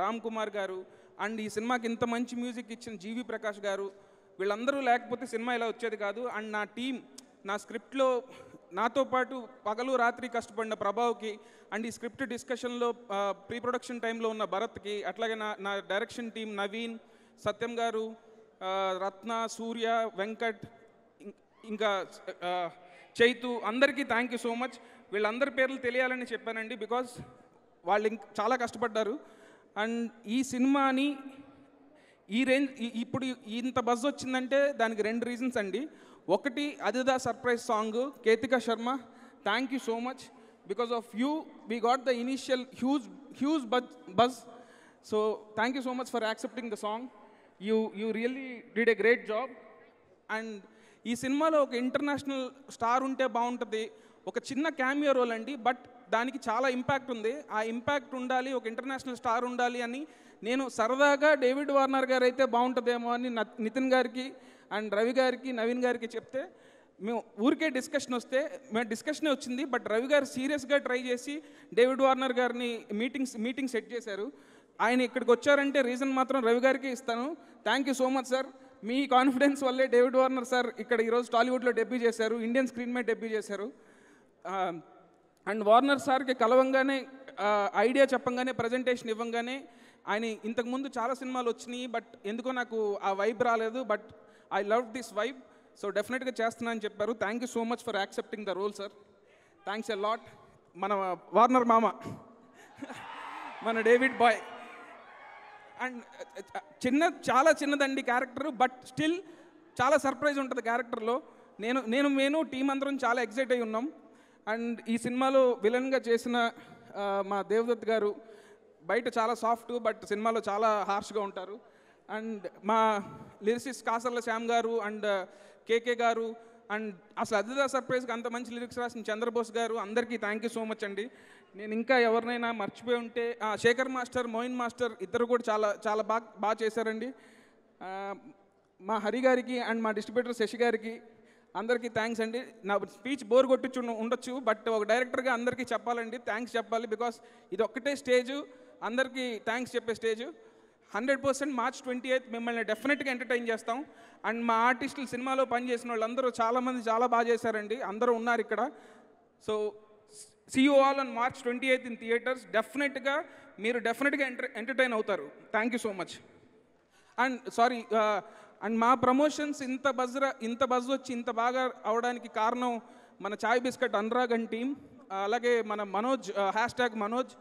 రామ్ కుమార్ గారు, అండ్ ఈ సినిమాకి ఇంత మంచి మ్యూజిక్ ఇచ్చిన జీవి ప్రకాష్ గారు, వీళ్ళందరూ లేకపోతే సినిమా ఇలా వచ్చేది కాదు. అండ్ నా టీం, నా స్క్రిప్ట్లో నాతో పాటు పగలు రాత్రి కష్టపడిన ప్రభావ్కి, అండ్ ఈ స్క్రిప్ట్ డిస్కషన్లో ప్రీ ప్రొడక్షన్ టైంలో ఉన్న భరత్కి, అట్లాగే నా డైరెక్షన్ టీం నవీన్, సత్యం గారు, రత్న, సూర్య, వెంకట్, ఇంకా చైతు, అందరికీ థ్యాంక్ యూ సో మచ్. వీళ్ళందరి పేర్లు తెలియాలని చెప్పానండి, బికాజ్ వాళ్ళు చాలా కష్టపడ్డారు. అండ్ ఈ సినిమాని ఈ రేంజ్ ఇప్పుడు ఇంత బజ్ వచ్చిందంటే దానికి 2 రీజన్స్ అండి. ఒకటి అదిదా surprise song, Ketika Sharma, thank you so much. Because of you we got the initial huge buzz. So thank you so much for accepting the song. You really did a great job. And ఈ సినిమాలో ఒక international star ఉంటే బాగుంటుంది. ఒక చిన్న cameo role అండి, but దానికి చాలా ఇంపాక్ట్ ఉంది. ఆ ఇంపాక్ట్ ఉండాలి, ఒక ఇంటర్నేషనల్ స్టార్ ఉండాలి అని నేను సరదాగా డేవిడ్ వార్నర్ గారు అయితే బాగుంటుందేమో అని నితిన్ గారికి అండ్ రవి గారికి, నవీన్ గారికి చెప్తే, మేము ఊరికే డిస్కషన్ వస్తే మేము డిస్కషనే వచ్చింది, బట్ రవి గారు సీరియస్గా ట్రై చేసి డేవిడ్ వార్నర్ గారిని మీటింగ్ సెట్ చేశారు. ఆయన ఇక్కడికి వచ్చారంటే రీజన్ మాత్రం రవి గారికి ఇస్తాను. Thank you so much sir. Me confidence వల్లే డేవిడ్ వార్నర్ సార్ ఇక్కడ ఈరోజు టాలీవుడ్లో డెబ్యూ చేశారు, ఇండియన్ స్క్రీన్ మీద డెబ్యూ చేశారు. అండ్ వార్నర్ సార్కి కలవంగానే, ఐడియా చెప్పంగానే, ప్రజెంటేషన్ ఇవ్వంగానే, ఆయన ఇంతకుముందు చాలా సినిమాలు వచ్చినాయి, బట్ ఎందుకో నాకు ఆ వైబ్ రాలేదు, but I love this vibe, so డెఫినెట్గా చేస్తున్నా అని చెప్పారు. Thank you so much for accepting the role sir. Thanks a lot. మన వార్నర్ మామ, మన డేవిడ్ బాయ్. అండ్ చాలా చిన్నదండి క్యారెక్టర్, బట్ స్టిల్ చాలా సర్ప్రైజ్ ఉంటుంది క్యారెక్టర్లో. నేను టీం అందరం చాలా ఎక్సైట్ అయి ఉన్నాం. అండ్ ఈ సినిమాలో విలన్గా చేసిన మా దేవదత్ గారు బయట చాలా సాఫ్ట్, బట్ సినిమాలో చాలా హార్ష్గా ఉంటారు. అండ్ మా లిరిసిస్ట్ కాసర్ల శ్యామ్ గారు అండ్ కేకే గారు అండ్ అసలు అదిదా సర్ప్రైజ్కి అంత మంచి లిరిక్స్ రాసిన చంద్రబోస్ గారు అందరికీ థ్యాంక్ యూ సో మచ్ అండి. నేను ఇంకా ఎవరినైనా మర్చిపోయి ఉంటే శేఖర్ మాస్టర్, మోయిన్ మాస్టర్ ఇద్దరు కూడా చాలా చాలా బాగా చేశారండి. మా హరి గారికి అండ్ మా డిస్ట్రిబ్యూటర్ శశి గారికి అందరికీ థ్యాంక్స్ అండి. నా స్పీచ్ బోర్ కొట్టించు ఉండొచ్చు, బట్ ఒక డైరెక్టర్గా అందరికీ చెప్పాలండి, థ్యాంక్స్ చెప్పాలి. బికాస్ ఇది ఒక్కటే స్టేజు, అందరికీ థ్యాంక్స్ చెప్పే స్టేజు. 100% March 28th మిమ్మల్ని డెఫినెట్గా ఎంటర్టైన్ చేస్తాం. అండ్ మా ఆర్టిస్టులు సినిమాలో పనిచేసిన వాళ్ళందరూ చాలామంది చాలా బాగా చేశారండి, అందరూ ఉన్నారు ఇక్కడ. So see you all on March 28th in theatres. డెఫినెట్గా మీరు డెఫినెట్గా ఎంటర్టైన్ అవుతారు. Thank you so much. And sorry, and మా ప్రమోషన్స్ ఇంత బజ్ వచ్చి ఇంత బాగా అవడానికి కారణం మన Chai Biscuit Anurag and team, అలాగే మన మనోజ్ #మనోజ్.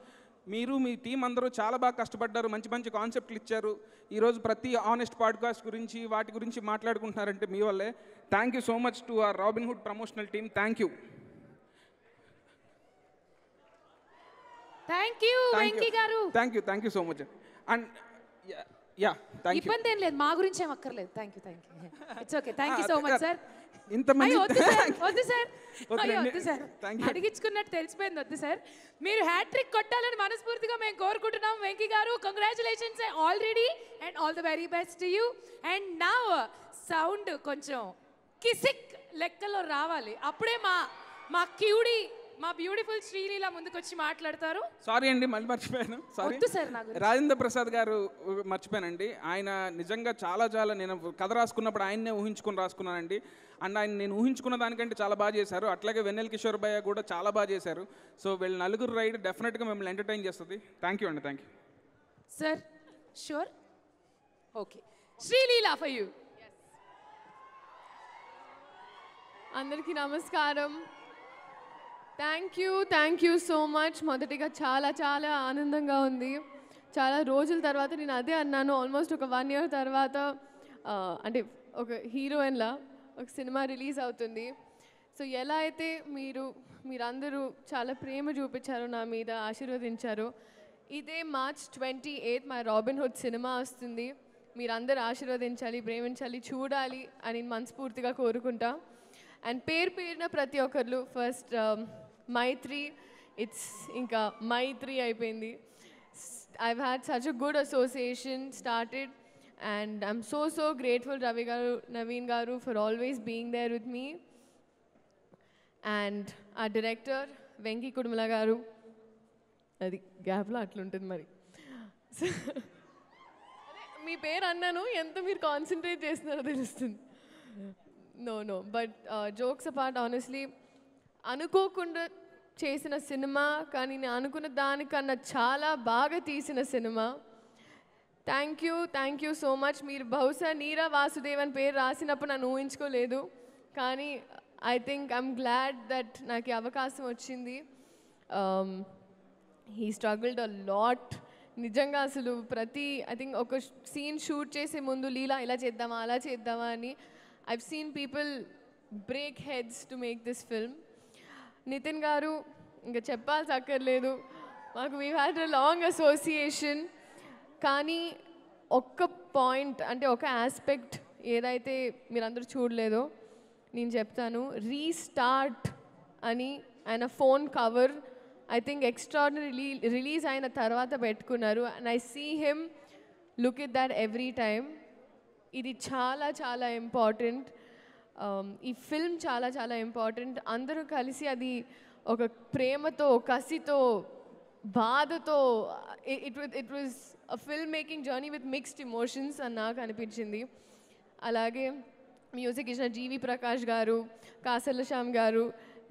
మీరు మీ టీం అందరూ చాలా బాగా కష్టపడ్డారు, మంచి మంచి కాన్సెప్ట్లు ఇచ్చారు. ఈరోజు ప్రతి ఆనెస్ట్ పాడ్కాస్ట్ గురించి వాటి గురించి మాట్లాడుకుంటున్నారంటే మీ వల్లే. Thank you so much to our Robin Hood promotional team. Thank you. Thank you so much. And yeah thank you. ఇబ్బంది ఏం లేదు, మా గురించి ఏం అక్కర్లేదు. Thank you. It's okay. Thank you so much sir. ఇంతమంది వద్దు సార్, అడిగించుకున్నట్టు తెలిసిపోయింది. వద్దు సార్, మీరు హ్యాట్రిక్ కొట్టాలని మనస్ఫూర్తిగా మేము కోరుకుంటున్నాం. వెంకీ గారు, congratulations already and all the very best to you. And now sound కొంచెం కిసిక్ లెక్కలో రావాలి, అప్పుడే మా క్యూడీ, మా బ్యూటిఫుల్ శ్రీలీల ముందుకు వచ్చి మాట్లాడతారు. సారీ అండి, మళ్ళీ మర్చిపోయాను. సారీ. రాజేంద్ర ప్రసాద్ గారు మర్చిపోయానండి. ఆయన నిజంగా చాలా నేను కథ రాసుకున్నప్పుడు ఆయన్నే ఊహించుకుని రాసుకున్నానండి. అండ్ ఆయన నేను ఊహించుకున్న దానికంటే చాలా బాగా చేశారు. అట్లాగే వెన్నెల కిషోర్ భయ్య కూడా చాలా బాగా చేశారు. సో వీళ్ళ నలుగురు రైడ్ డెఫినెట్గా మిమ్మల్ని ఎంటర్టైన్ చేస్తుంది. థ్యాంక్ యూ అండి. Thank you sir. Sure. Okay, Sreeleela for you. అందరికీ నమస్కారం. Thank you so much. మొదటిగా చాలా ఆనందంగా ఉంది. చాలా రోజుల తర్వాత నేను అదే అన్నాను, ఆల్మోస్ట్ ఒక 1 year తర్వాత అంటే ఒక హీరోయిన్లా ఒక సినిమా రిలీజ్ అవుతుంది. సో ఎలా అయితే మీరందరూ చాలా ప్రేమ చూపించారు, నా మీద ఆశీర్వదించారు. ఇదే March 28th మా రాబిన్హుడ్ సినిమా వస్తుంది. మీరందరూ ఆశీర్వదించాలి, ప్రేమించాలి, చూడాలి అని మనస్ఫూర్తిగా కోరుకుంటా. అండ్ పేరున ప్రతి ఒక్కరు ఫస్ట్ మైత్రి, ఇట్స్ ఇంకా మైత్రి అయిపోయింది. I've had such a good association started and I'm so grateful Ravi garu, Naveen garu for always being there with me. And our director Venki Kudumala garu, adi gap lo atluntadi mari. మీ పేరు అన్నాను, ఎంత మీరు concentrate చేస్తున్నారో తెలుస్తుంది. No, but jokes apart, honestly, అనుకోకుండా చేసిన cinema, కానీ నేను అనుకున్న దానికన్నా చాలా బాగా తీసిన cinema. Thank you so much. మీరు బహుశా నీరా వాసుదేవ్ అని పేరు రాసినప్పుడు నన్ను ఊహించుకోలేదు, కానీ I think I'm glad that నాకు ఈ అవకాశం వచ్చింది. He struggled a lot. నిజంగా అసలు ఐ థింక్ ఒక సీన్ షూట్ చేసే ముందు లీలా ఇలా చేద్దామా అలా చేద్దామా అని I've seen people break heads to make this film. Nitin garu, ఇంకా చెప్పాల్సి అక్కర్లేదు, మాకు we've had a long association. కానీ ఒక్క పాయింట్ అంటే ఒక ఆస్పెక్ట్ ఏదైతే మీరందరూ చూడలేదో నేను చెప్తాను. రీస్టార్ట్ అని ఆయన phone cover I think extraordinary release అయిన తర్వాత పెట్టుకున్నారు. And I see him look it that every time. ఇది చాలా ఇంపార్టెంట్. ఈ ఫిల్మ్ చాలా ఇంపార్టెంట్. అందరూ కలిసి అది ఒక ప్రేమతో, కసితో, బాధతో, it was a film making journey with mixed emotions అని నాకు అనిపించింది. అలాగే మ్యూజిక్ ఇచ్చిన జీవి ప్రకాష్ గారు, కాసర్ల శ్యామ్ గారు,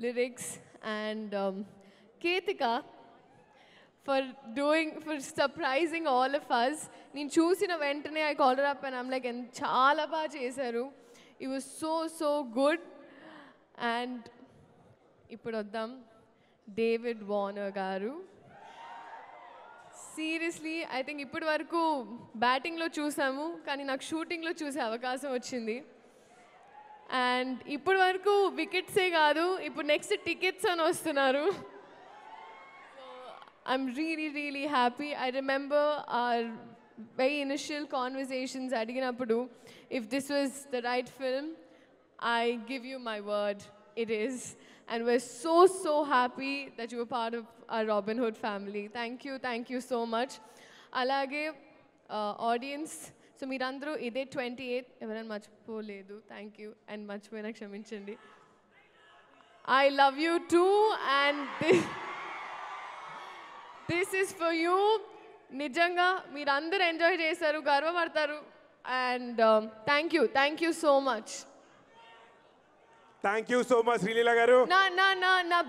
lyrics, and Ketika for surprising all of us. నేను చూసిన వెంటనే I called her up and I'm like, చాలా బాగా చేశారు. It was so good. And ఇప్పుడు వద్దాం డేవిడ్ వార్నర్ గారు. సీరియస్లీ ఐ థింక్ ఇప్పటి వరకు బ్యాటింగ్లో చూసాము, కానీ నాకు షూటింగ్లో చూసే అవకాశం వచ్చింది. అండ్ ఇప్పటి వరకు వికెట్సే కాదు, ఇప్పుడు నెక్స్ట్ టికెట్స్ అని వస్తున్నారు. I'm really happy. I remember our very initial conversations adiginappudu if this was the right film. I give you my word, it is. And we're so happy that you were part of our Robin Hood family. Thank you so much. Alage audience, so మీరందరూ ఇదే 28 ఎవరైనా మర్చిపోలేదు, thank you. And మర్చిపోయినా క్షమించండి. I love you too, and this is for you. నిజంగా మీరందరూ enjoy చేశారు, గర్వపడతారు. And thank you so much. Thank you so much Sreeleela గారు. నా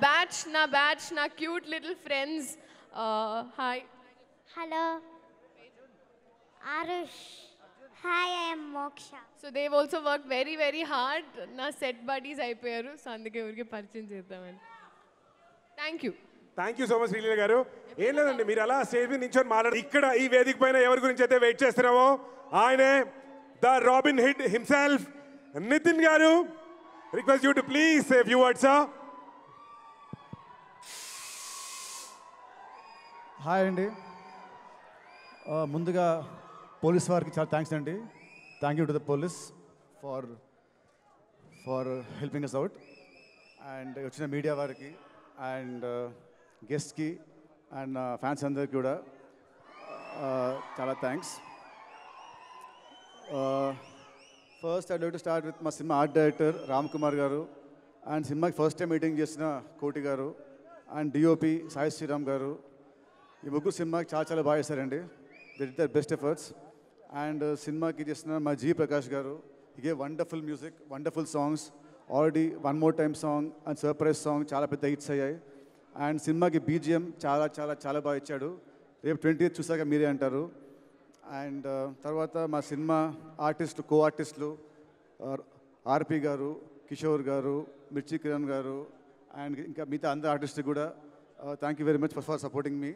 బ్యాచ్ నా cute little friends. Hi. Hello. Arush. Hi, I am Moksha. So they've also worked very hard. నా set buddies అయిపోయారు, so అందుకే ఊరికి పరిచయం చేద్దామని. Thank you so much Sreeleela గారు. ఏం లేదండి, మీరు అలా స్టేజ్ మీద నించొని మాట్లాడు. ఇక్కడ ఈ వేదిక పైన ఎవరి గురించి అయితే వెయిట్ చేస్తున్నామో ఆయనే the Robin Hood himself, Nithin గారు. Request you to please say few words. Hi అండి. ముందుగా పోలీస్ వారికి చాలా థ్యాంక్స్ అండి. Thank you to the police for helping us out. And వచ్చిన మీడియా వారికి అండ్ గెస్ట్కి అండ్ ఫ్యాన్స్ అందరికి కూడా చాలా thanks. First I'd like to start with మా సినిమా ఆర్ట్ డైరెక్టర్ రామ్ కుమార్ గారు, అండ్ సినిమాకి ఫస్ట్ టైం మీటింగ్ చేసిన కోటి గారు, అండ్ డిఓపి సాయి శ్రీరామ్ గారు. ఈ ముగ్గురు సినిమాకి చాలా బాగా చేశారండి. They did there best efforts. And సినిమాకి చేసిన మా జీ ప్రకాష్ గారు, హి gave wonderful music, wonderful songs. Already one more time song and surprise song చాలా పెద్ద హిట్స్ అయ్యాయి. అండ్ సినిమాకి బీజిఎం చాలా బాగా ఇచ్చాడు. రేపు 20th చూసాక మీరే అంటారు. అండ్ తర్వాత మా సినిమా ఆర్టిస్టులు, కో ఆర్టిస్టులు ఆర్పి గారు, కిషోర్ గారు, మిర్చి కిరణ్ గారు, అండ్ ఇంకా మిగతా అందరు ఆర్టిస్టులు కూడా thank you very much for supporting me.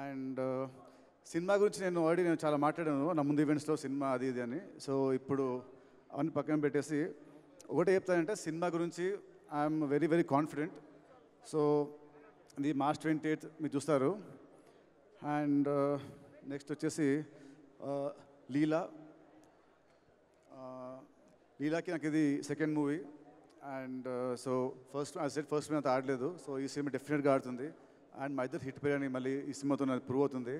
And cinema గురించి నేను చాలా మాట్లాడాను నా ముందు ఈవెంట్స్లో, సినిమా అది ఇది అని. సో ఇప్పుడు అవన్నీ పక్కన పెట్టేసి ఒకటే చెప్తానంటే, సినిమా గురించి ఐఎమ్ వెరీ కాన్ఫిడెంట్. సో ఇది March 28th మీరు చూస్తారు. అండ్ నెక్స్ట్ వచ్చేసి లీలాకి నాకు ఇది second movie. And so first అంత ఆడలేదు. సో ఈ సినిమా డెఫినెట్గా ఆడుతుంది. అండ్ మా ఇద్దరు హిట్ పేరు అని మళ్ళీ ఈ సినిమాతో నాకు ప్రూవ్ అవుతుంది.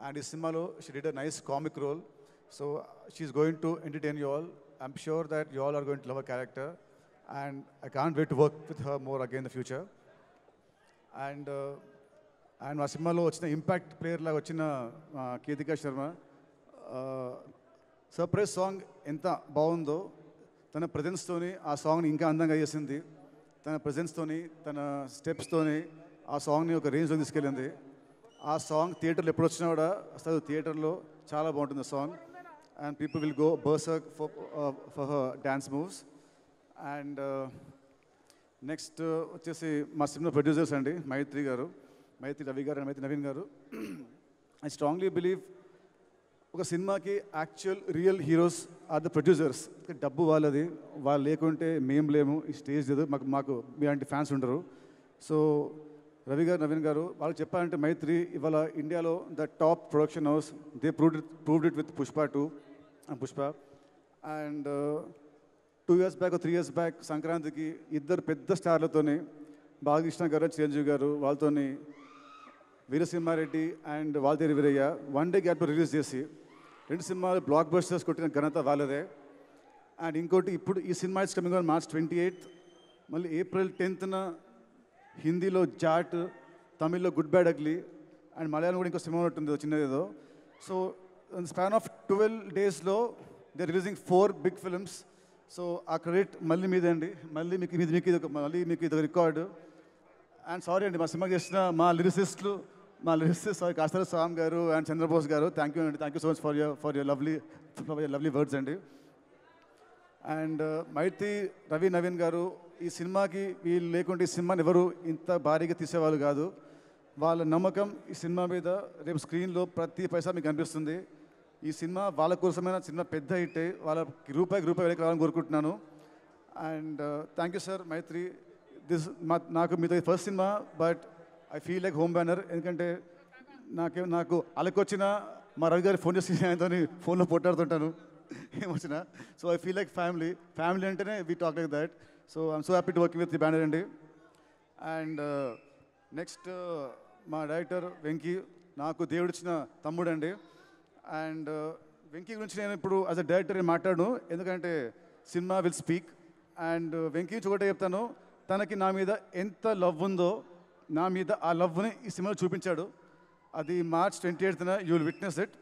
అండ్ ఈ సినిమాలో she did a nice comic role. So she's going to entertain you all. I'm sure that you all are going to love a character. And I can't wait to work with her more again in the future. And మా సినిమాలో వచ్చిన impact player లాగా వచ్చిన Ketika Sharma, surprise song ఎంత బాగుందో, తన ప్రజెన్స్తోని ఆ సాంగ్ని ఇంకా అందంగా చేసింది. తన ప్రజెన్స్తోని, తన స్టెప్స్తోని ఆ సాంగ్ని ఒక రేంజ్లో తీసుకెళ్ళింది. ఆ సాంగ్ థియేటర్లో ఎప్పుడు వచ్చినా కూడా అసలు థియేటర్లో చాలా బాగుంటుంది song. And people will go berserk for her dance moves. And next వచ్చేసి మా సినిమా ప్రొడ్యూసర్స్ అండి, మైత్రి గారు, మైత్రి రవి గారు అండ్ మైత్రి నవీన్ గారు. ఐ స్ట్రాంగ్లీ బిలీవ్ ఒక సినిమాకి real heroes are the producers. డబ్బు వాళ్ళది, వాళ్ళు లేకుంటే మేము లేము, ఈ స్టేజ్ లేదు, మాకు మీలాంటి ఫ్యాన్స్ ఉండరు. సో రవి గారు, నవీన్ గారు వాళ్ళు చెప్పాలంటే మైత్రి ఇవాళ ఇండియాలో the top production house. They proved it with Pushpa 2 and Pushpa. And 2 years back 3 years back సంక్రాంతికి ఇద్దరు పెద్ద స్టార్లతోని, బాలకృష్ణ గారు, చిరంజీవి గారు, వాళ్ళతోని Veera Simha Reddy and Waltair Veerayya one day గ్యాప్లో రిలీజ్ చేసి 2 సినిమాలు బ్లాక్ బస్టర్స్ కొట్టిన ఘనత వాళ్ళదే. అండ్ ఇంకోటి ఇప్పుడు ఈ సినిమా is coming on March 28th. మళ్ళీ April 10th హిందీలో జాట్, తమిళ్లో Good bad Ugly, and Malayalam కూడా ఇంకో సినిమా ఉంటుంది చిన్నదేదో. సో ఇన్ స్పాన్ ఆఫ్ 12 daysలో they releasing 4 big films. So ఆ క్రెడిట్ మళ్ళీ మీదే అండి, మళ్ళీ మీకు ఇది రికార్డు. అండ్ సారీ అండి, మా సినిమాకి చేసిన మా లిరిసిస్ట్ సారీ కాస్తర స్వామి గారు అండ్ చంద్రబోస్ గారు, థ్యాంక్ యూ అండి. Thank you so much for your lovely words అండి. అండ్ మైత్రి రవి నవీన్ గారు, ఈ సినిమాకి వీళ్ళు లేకుంటే ఈ సినిమాని ఎవరు ఇంత భారీగా తీసేవాళ్ళు కాదు. వాళ్ళ నమ్మకం ఈ సినిమా మీద రేపు స్క్రీన్లో ప్రతి పైసా మీకు కనిపిస్తుంది. ఈ సినిమా వాళ్ళ కోసమైన సినిమా పెద్ద హిట్, వాళ్ళకి రూపాయి వెనక్కి రావాలని కోరుకుంటున్నాను. అండ్ థ్యాంక్ యూ సార్ మైత్రి. నాకు మీతో first cinema, but I feel like home banner. ఎందుకంటే నాకు అలకొచ్చిన మా రవి గారి ఫోన్ చేసి ఆయనతో ఫోన్లో పోట్లాడుతుంటాను. ఏమొచ్చినా. So I feel like family అంటేనే we talk like that. So I'm so happy to working with the banner అండి. అండ్ నెక్స్ట్ మా డైరెక్టర్ వెంకీ, నాకు దేవుడిచ్చిన తమ్ముడు అండి. అండ్ వెంకీ గురించి నేను ఇప్పుడు యాజ్ అ డైరెక్టర్ మాట్లాడను, ఎందుకంటే cinema will speak. And Venky గురించి ఒకటే చెప్తాను, తనకి నా మీద ఎంత లవ్ ఉందో నా మీద ఆ లవ్ని ఈ సినిమాలో చూపించాడు. అది March 28th you will witness it.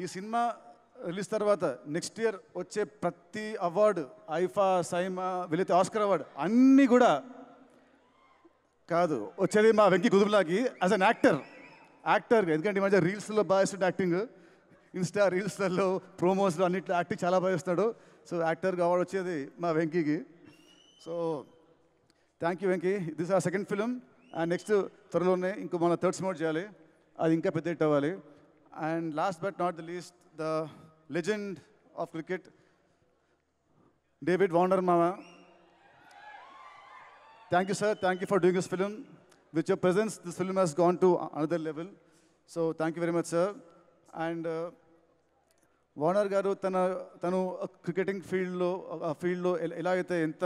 ఈ సినిమా రిలీజ్ తర్వాత నెక్స్ట్ ఇయర్ వచ్చే ప్రతి అవార్డు, ఐఫా, సైమా, వీలైతే ఆస్కర్ అవార్డు అన్నీ కూడా కాదు, వచ్చేది మా వెంకీ కుదుపులాకి యాజ్ అన్ యాక్టర్గా. ఎందుకంటే ఈ మధ్య రీల్స్లో బాగా ఇస్తాడు యాక్టింగ్, ఇన్స్టా రీల్స్లలో, ప్రోమోస్లో అన్నిట్లో యాక్టింగ్ చాలా బాగా ఇస్తాడు. సో యాక్టర్గా అవార్డు వచ్చేది మా వెంకీకి. So thank you Venky. This are second film. And next త్వరలోనే ఇంకో మన థర్డ్ సినిమా చేయాలి, అది ఇంకా పెద్ద హిట్ అవ్వాలి. And last but not the least, the legend of cricket David Warner మామ. Thank you, sir. Thank you for doing this film. With your presence, this film has gone to another level. So thank you very much, sir. And Warner గారు తను cricketing ఫీల్డ్లో ఎలా అయితే ఎంత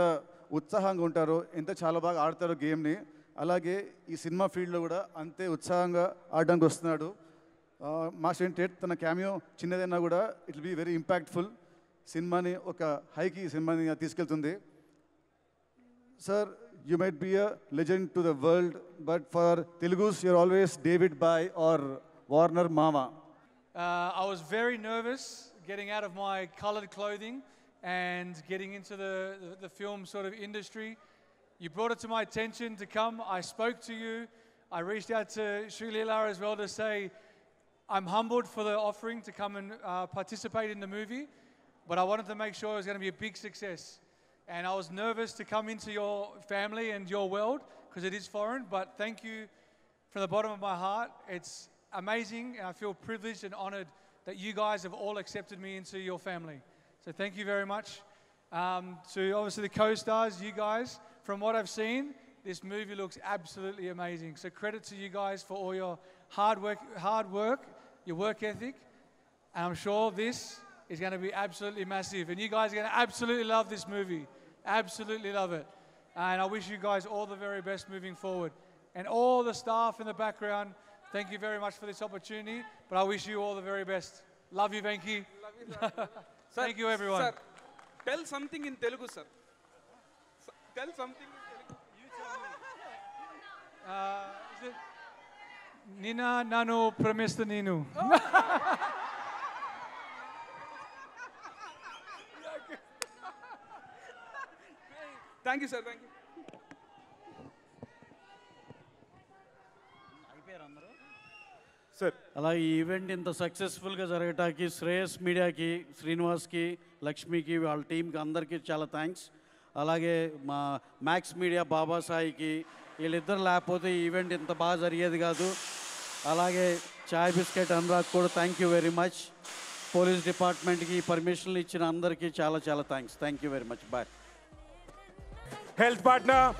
ఉత్సాహంగా ఉంటారో, ఎంత చాలా బాగా ఆడతారో గేమ్ని, అలాగే ఈ సినిమా ఫీల్డ్లో కూడా అంతే ఉత్సాహంగా ఆడడానికి వస్తున్నాడు. March 28th తన క్యామియో చిన్నదైనా కూడా it will be very impactful. సినిమాని ఒక హైకి సినిమాని తీసుకెళ్తుంది. Sir, you might be a legend to the world, but for Telugus, you're always David Bhai or Warner Mama. I was very nervous getting out of my colored clothing and getting into the film sort of industry. You brought it to my attention to come. I spoke to you. I reached out to Sri Leela as well to say I'm humbled for the offering to come and participate in the movie, but I wanted to make sure it was going to be a big success. And I was nervous to come into your family and your world because it is foreign, but thank you from the bottom of my heart. It's amazing and I feel privileged and honored that you guys have all accepted me into your family. So thank you very much. To obviously the co-stars, you guys, from what I've seen, this movie looks absolutely amazing. So credit to you guys for all your hard work, your work ethic, and I'm sure this is going to be absolutely massive. And you guys are going to absolutely love this movie. Absolutely love it. And I wish you guys all the very best moving forward. And all the staff in the background, thank you very much for this opportunity. But I wish you all the very best. Love you, Venki. Love you, sir. Thank you, everyone. Sir, tell something in Telugu, sir. Tell something in Telugu. You tell me. Is it? Nina Nanu Pramista Ninu. Thank you, sir. Thank you. అలాగే ఈ event ఇంత సక్సెస్ఫుల్గా జరగటానికి శ్రేయస్ మీడియాకి, శ్రీనివాస్కి, లక్ష్మికి, వాళ్ళ టీంకి అందరికీ చాలా థ్యాంక్స్. అలాగే మా మ్యాక్స్ మీడియా బాబాసాయికి, వీళ్ళిద్దరు లేకపోతే ఈ ఈవెంట్ ఇంత బాగా జరిగేది కాదు. అలాగే చాయ్ బిస్కెట్ అనురాగ్ కూడా thank you very much. Police డిపార్ట్మెంట్కి పర్మిషన్లు ఇచ్చిన అందరికీ చాలా చాలా thanks. Thank you very much. Bye. Health partner